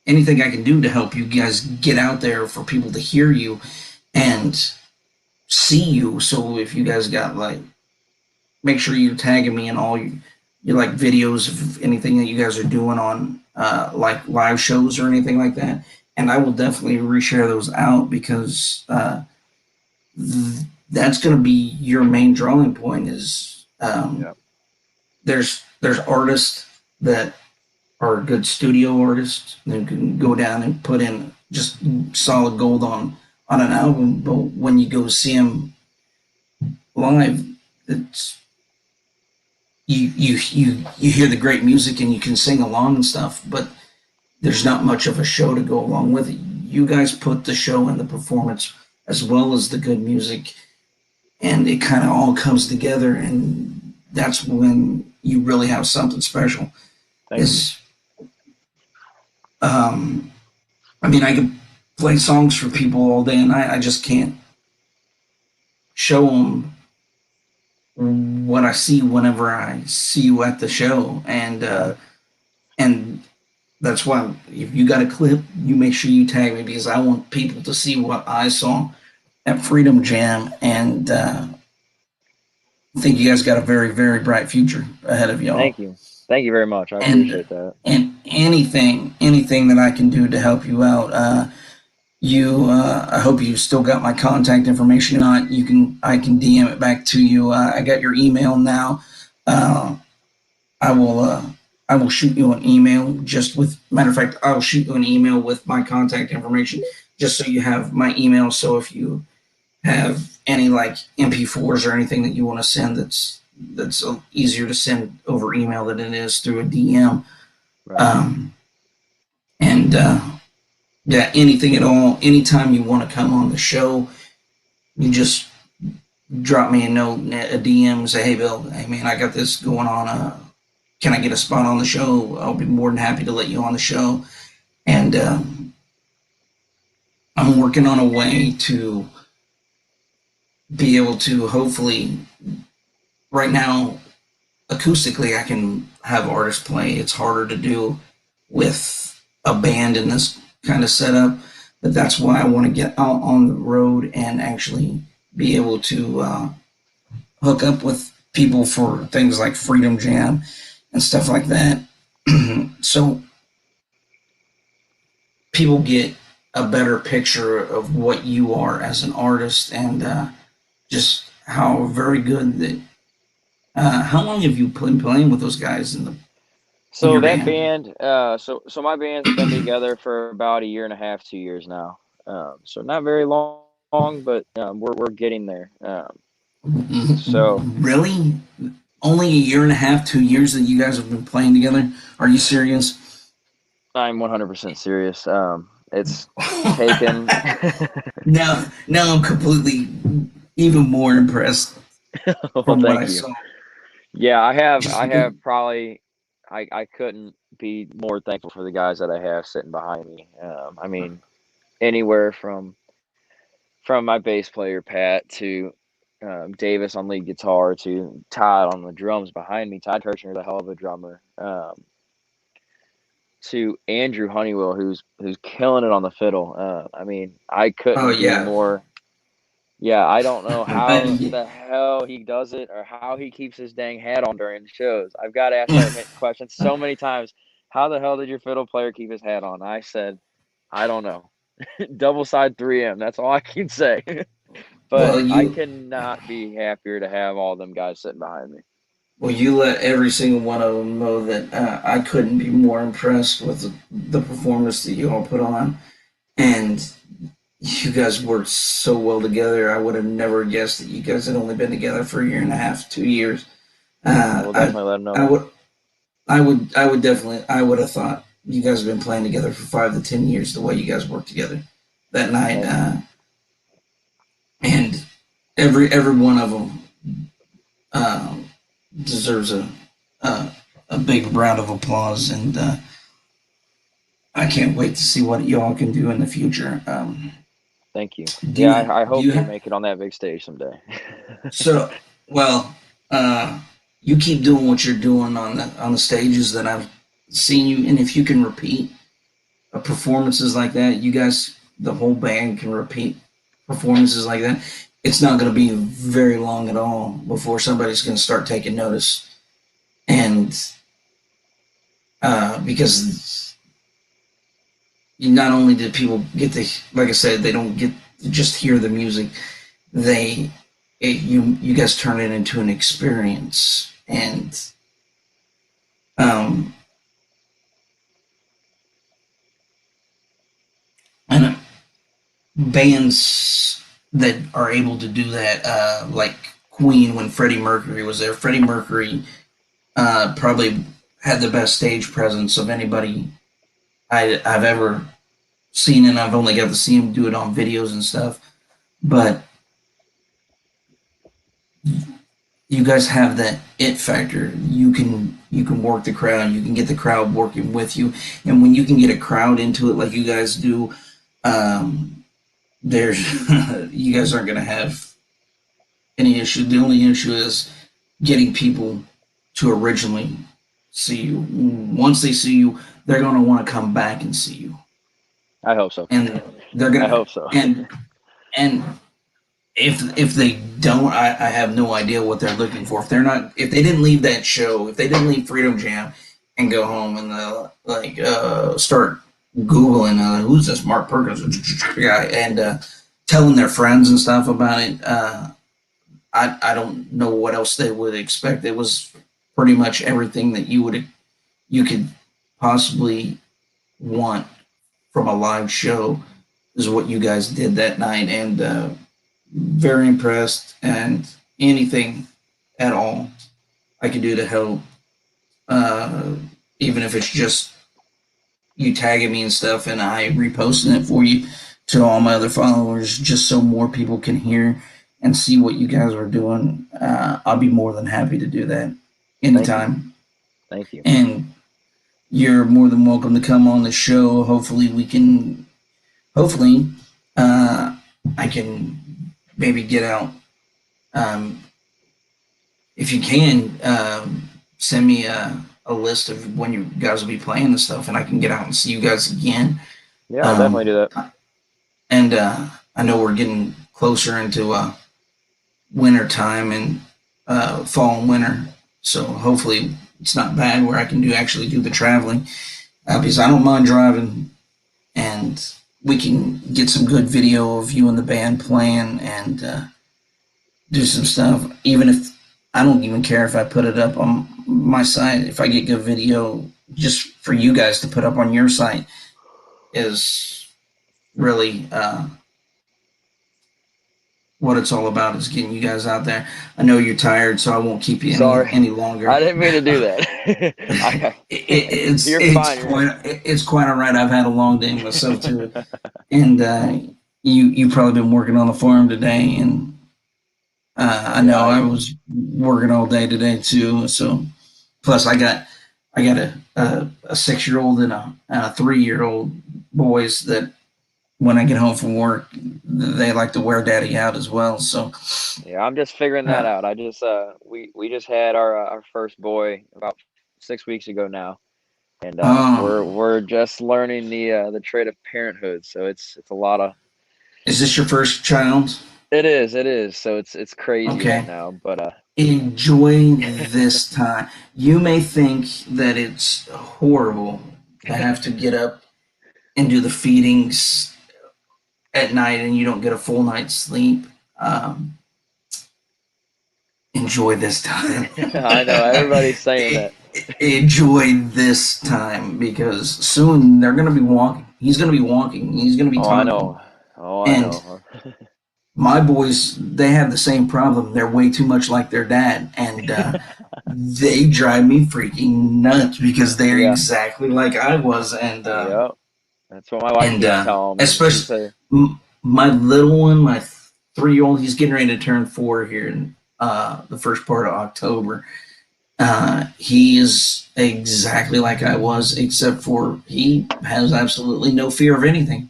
anything I can do to help you guys get out there for people to hear you and see you. So if you guys got make sure you tagging me in all your videos of anything that you guys are doing on live shows or anything like that. And I will definitely reshare those out, because that's going to be your main drawing point. Is there's artists that are good studio artists that can go down and put in just solid gold on an album, but when you go see them live, it's you hear the great music and you can sing along and stuff, but there's not much of a show to go along with it. You guys put the show and the performance as well as the good music, and it kind of all comes together, and that's when you really have something special. I mean, I could play songs for people all day, and I just can't show them what I see whenever I see you at the show. And that's why, if you got a clip, you make sure you tag me, because I want people to see what I saw at Freedom Jam. And think you guys got a very, very bright future ahead of y'all. Thank you very much. I And appreciate that. and anything that I can do to help you out. I hope you still got my contact information. If not, I can DM it back to you. I got your email now. Uh, I will I will shoot you an email matter of fact, I'll shoot you an email with my contact information just so you have my email. So if you have any like MP4s or anything that you want to send that's easier to send over email than it is through a DM. Right. And yeah, anything at all, anytime you want to come on the show, you just drop me a note, a DM, and say, hey, Bill, hey, man, I got this going on. Can I get a spot on the show? I'll be more than happy to let you on the show. And I'm working on a way to be able to hopefully, right now, acoustically, I can have artists play. It's harder to do with a band in this kind of setup, but that's why I want to get out on the road and actually be able to hook up with people for things like Freedom Jam and stuff like that. So people get a better picture of what you are as an artist and just how very good that. How long have you been playing with those guys in So your that band? band, so my band's been together for about a year and a half, 2 years now. So not very long, but we're getting there. So Really? Only a year and a half, 2 years that you guys have been playing together? Are you serious? I'm 100% serious. It's taken. Now I'm completely even more impressed Well, from what I thank you. saw. Yeah, Just I because, have probably, I couldn't be more thankful for the guys that I have sitting behind me. I mean, anywhere from my bass player Pat to Davis on lead guitar to Todd on the drums behind me. Todd Kirchner is a hell of a drummer. To Andrew Honeywell, who's killing it on the fiddle. I mean, I oh couldn't be yeah, more. Yeah, I don't know but how the hell he does it or how he keeps his dang hat on during the shows. I've got asked that question so many times. How the hell did your fiddle player keep his hat on? I said, I don't know. Double side 3M. That's all I can say. But well I you cannot be happier to have all them guys sitting behind me. well you let every single one of them know that I couldn't be more impressed with the performance that you all put on, and you guys worked so well together. I would have never guessed that you guys had only been together for a year and a half, 2 years. I will I definitely let them know I that. would I would have thought you guys have been playing together for 5 to 10 years. The way you guys worked together that night, Thank you. and every one of them uh, deserves a a big round of applause, and I can't wait to see what y'all can do in the future. Thank you. Do Yeah, you I do hope you to have, make it on that big stage someday. so well? You keep doing what you're doing on the stages that I've seen you, and if you can repeat performances like that, you guys, the whole band can repeat performances like that. It's not going to be very long at all before somebody's going to start taking notice, and because not only did people get to, like I said, they don't get to just hear the music, you guys turn it into an experience, um, and bands that are able to do that, like Queen when Freddie Mercury was there. Freddie Mercury probably had the best stage presence of anybody I've ever seen, and I've only got to see him do it on videos and stuff. But you guys have that it factor. You can work the crowd. You can get the crowd working with you, and when you can get a crowd into it like you guys do, there's you guys aren't going to have any issue. The only issue is getting people to originally see you. Once they see you, they're going to want to come back and see you, I hope so. and they're I gonna hope so. and if they don't, I have no idea what they're looking for. If they didn't leave that show, if they didn't leave Freedom Jam and go home and start Googling who's this Mark Perkins guy and telling their friends and stuff about it, I don't know what else they would expect. It was pretty much everything that you could possibly want from a live show is what you guys did that night, and very impressed. And anything at all I could do to help, even if it's just you tagging me and stuff, and I reposting it for you to all my other followers, just so more people can hear and see what you guys are doing. I'll be more than happy to do that anytime. Thank you. And you're more than welcome to come on the show. Hopefully, I can maybe get out. If you can, send me a list of when you guys will be playing and stuff, and I can get out and see you guys again. Yeah, I'll definitely do that. And I know we're getting closer into winter time and fall and winter, so hopefully it's not bad where I can actually do the traveling, because I don't mind driving, and we can get some good video of you and the band playing and do some stuff. Even if I don't even care if I put it up on my site, if I get good video just for you guys to put up on your site is really what it's all about, is getting you guys out there. I know you're tired, so I won't keep you any longer. I didn't mean to do that. It's quite all right. I've had a long day myself too, and you probably been working on the farm today, and I know I was working all day today too. So plus I got a 6-year-old and a 3-year-old boys that when I get home from work, they like to wear daddy out as well. So yeah, I'm just figuring that out. I just we just had our first boy about 6 weeks ago now, and we're just learning the trade of parenthood. So it's a lot of. Is this your first child? It is. So it's crazy right now, but enjoy this time. You may think that it's horrible to have to get up and do the feedings at night and you don't get a full night's sleep. Enjoy this time. I know everybody's saying that. Enjoy this time, because soon they're going to be walking. He's going to be walking. He's going to be talking. I know. My boys, they have the same problem. They're way too much like their dad, and they drive me freaking nuts because they're exactly like I was. And that's what my wife keeps telling me. Especially my little one, my 3-year-old, he's getting ready to turn 4 here in the first part of October. He is exactly like I was, except for he has absolutely no fear of anything.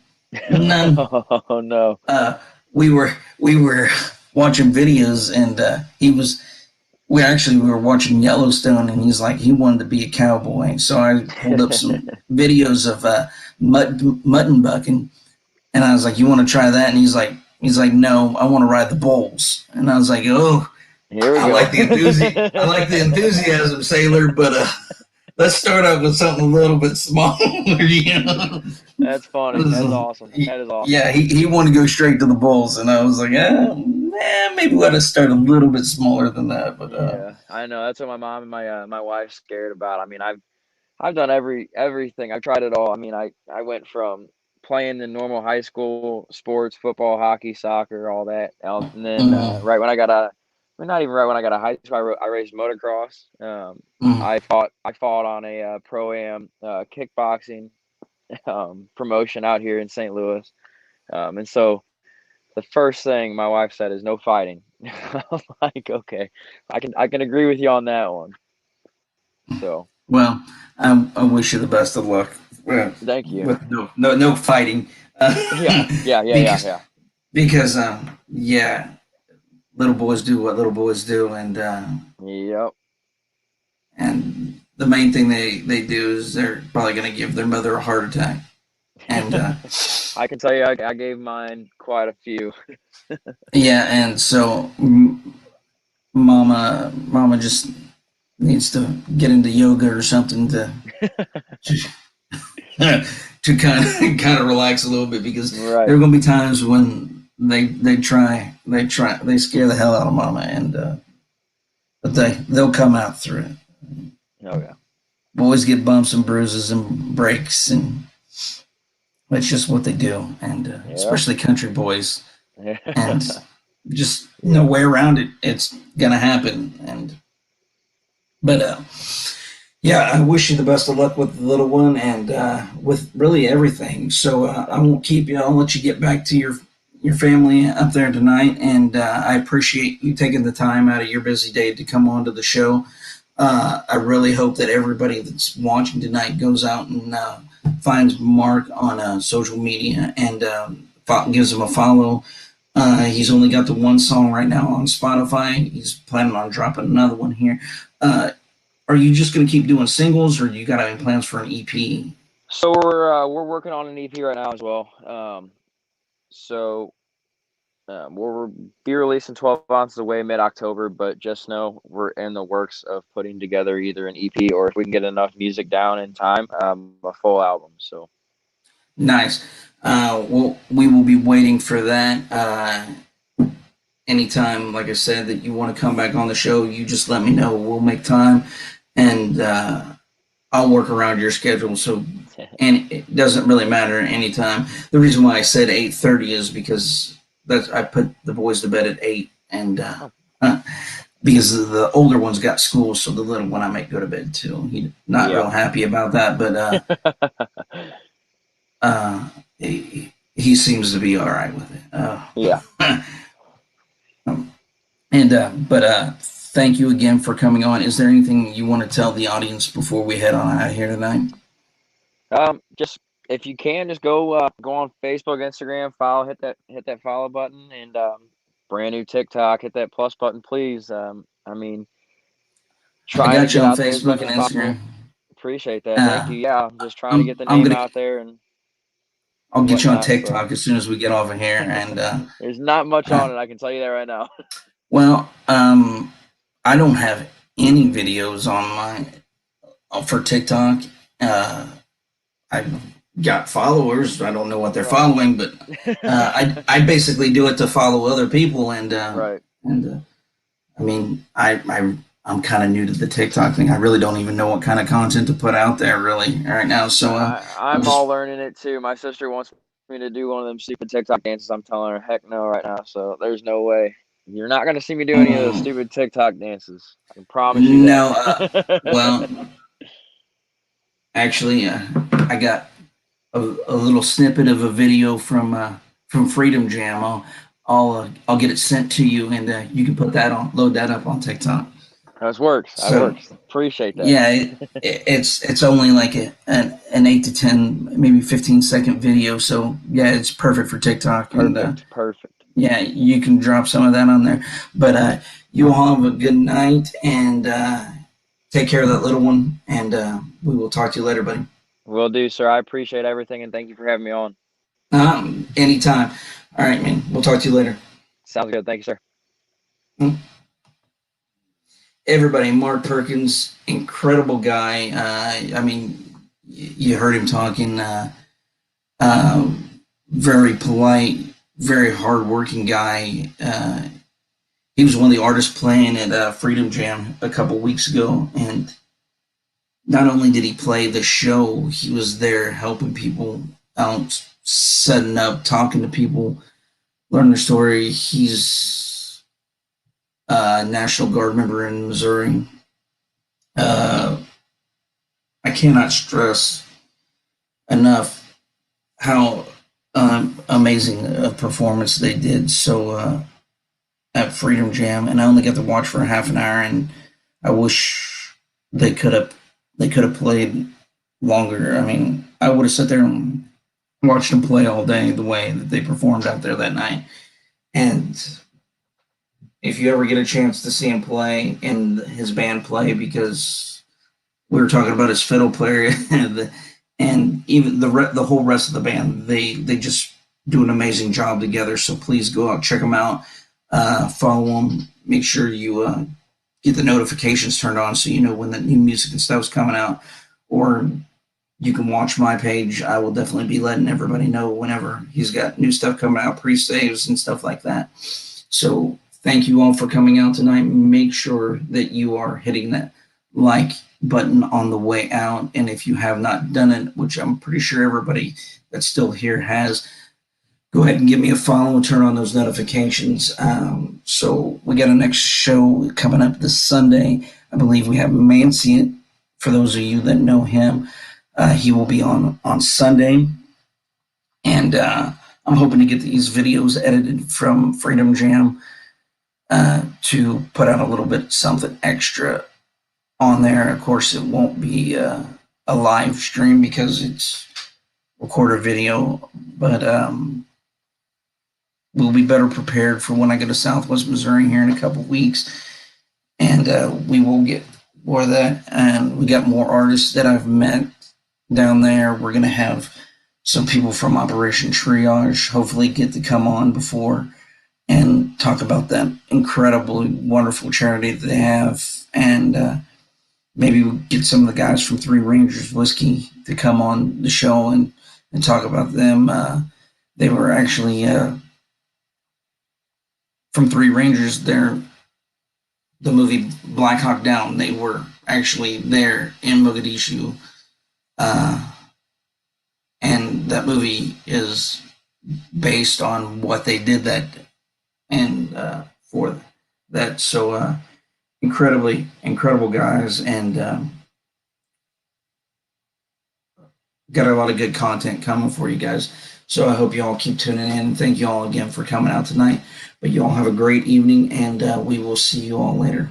None. Oh no. We were watching videos, and we were watching Yellowstone, and he wanted to be a cowboy. So I pulled up some videos of mutton bucking, and I was like, "You want to try that?" And he's like, "No, I want to ride the bulls." And I was like, "Oh, here we go. I like the enthusiasm, sailor, but let's start off with something a little bit smaller." That's funny. That's awesome. That is awesome. Yeah, he wanted to go straight to the bulls, and I was like, maybe we ought to start a little bit smaller than that. But yeah, I know. That's what my mom and my wife's scared about. I mean, I've done everything. I've tried it all. I mean, I went from playing the normal high school sports, football, hockey, soccer, all that, and then right when I got out of high school, I raced motocross. I fought on a pro-am kickboxing promotion out here in St. Louis, and so the first thing my wife said is no fighting. I'm like, okay, I can agree with you on that one. So well, I wish you the best of luck. Thank you. With no fighting. Yeah. Because little boys do what little boys do, and yep. And the main thing they do is they're probably going to give their mother a heart attack. And I can tell you, I gave mine quite a few. yeah, and so Mama just needs to get into yoga or something to to kind of relax a little bit, because Right. there are going to be times when they scare the hell out of Mama, and but they'll come out through it. Oh yeah. Boys get bumps and bruises and breaks, and that's just what they do, and Yeah. especially country boys, and just Yeah. no way around it. It's gonna happen, but yeah, I wish you the best of luck with the little one, and with really everything. So I won't keep you. I'll let you get back to your family up there tonight, and I appreciate you taking the time out of your busy day to come on to the show. I really hope that everybody that's watching tonight goes out and finds Mark on social media and gives him a follow. He's only got the one song right now on Spotify. He's planning on dropping another one here. Are you just going to keep doing singles, or you got any plans for an EP? So we're working on an EP right now as well. So we'll be releasing 12 ounces away mid-October, but just know we're in the works of putting together either an EP, or if we can get enough music down in time, a full album. So Nice. Well, we will be waiting for that. Anytime, like I said, that you want to come back on the show, you just let me know. We'll make time, and I'll work around your schedule. So, and it doesn't really matter anytime. The reason why I said 8:30 is because I put the boys to bed at 8, and because the older one's got school, so the little one I make go to bed too. He's not real happy about that, but he seems to be all right with it. Yeah. But thank you again for coming on. Is there anything you want to tell the audience before we head on out of here tonight? Just if you can, just go on Facebook, Instagram, hit that follow button, and brand new TikTok, hit that plus button, please. I mean, I trying to got you get on out there as much Facebook and as possible. Instagram. Appreciate that. Thank you. Yeah, I'm just trying to get the I'm name gonna out there and I'll get you on whatnot. So TikTok as soon as we get off of here. And there's not much on it, I can tell you that right now. well, I don't have any videos on for TikTok. I've got followers. I don't know what they're following, but I basically do it to follow other people. And Right. and I mean, I'm kind of new to the TikTok thing. I really don't even know what kind of content to put out there really right now. So I'm just all learning it too. My sister wants me to do one of them stupid TikTok dances. I'm telling her heck no right now. So there's no way. You're not gonna see me do any of those stupid TikTok dances. I can promise you that. No, well, actually, I got a little snippet of a video from Freedom Jam. I'll get it sent to you, and you can load that up on TikTok. That works. So, Appreciate that. Yeah, it's only like an 8 to 10, maybe 15-second video. So yeah, it's perfect for TikTok. Perfect. Yeah, you can drop some of that on there. But you all have a good night, and take care of that little one. And we will talk to you later, buddy. Will do, sir. I appreciate everything, and thank you for having me on. Anytime. All right, man. We'll talk to you later. Sounds good. Thank you, sir. Everybody, Mark Perkins, incredible guy. I mean, you heard him talking. Very polite, very hardworking guy. He was one of the artists playing at Freedom Jam a couple weeks ago, and not only did he play the show, he was there helping people out, setting up, talking to people, learning their story. He's a National Guard member in Missouri. I cannot stress enough how amazing a performance they did. So at Freedom Jam, and I only got to watch for a half an hour, and I wish they could have played longer. I mean, I would have sat there and watched them play all day the way that they performed out there that night. And if you ever get a chance to see him play and his band play, because we were talking about his fiddle player, and even the whole rest of the band. They just do an amazing job together. So please go out, check them out, follow them. Make sure you get the notifications turned on so you know when the new music and stuff's coming out. Or you can watch my page. I will definitely be letting everybody know whenever he's got new stuff coming out, pre-saves and stuff like that. So thank you all for coming out tonight. Make sure that you are hitting that like button on the way out. And if you have not done it, which I'm pretty sure everybody that's still here has, go ahead and give me a follow and turn on those notifications. So we got a next show coming up this Sunday. I believe we have Mancy. For those of you that know him, he will be on Sunday. And I'm hoping to get these videos edited from Freedom Jam to put out a little bit something extra on there. Of course, it won't be a live stream because it's recorded video, but we'll be better prepared for when I go to Southwest Missouri here in a couple weeks, and we will get more of that. And we got more artists that I've met down there. We're going to have some people from Operation Triage hopefully get to come on before and talk about that incredibly wonderful charity that they have. And maybe we'll get some of the guys from Three Rangers Whiskey to come on the show and talk about them. They were actually from Three Rangers. They're the movie Black Hawk Down. They were actually there in Mogadishu. And that movie is based on what they did that and for that. So incredible guys, and got a lot of good content coming for you guys. So I hope you all keep tuning in. Thank you all again for coming out tonight. But you all have a great evening, and we will see you all later.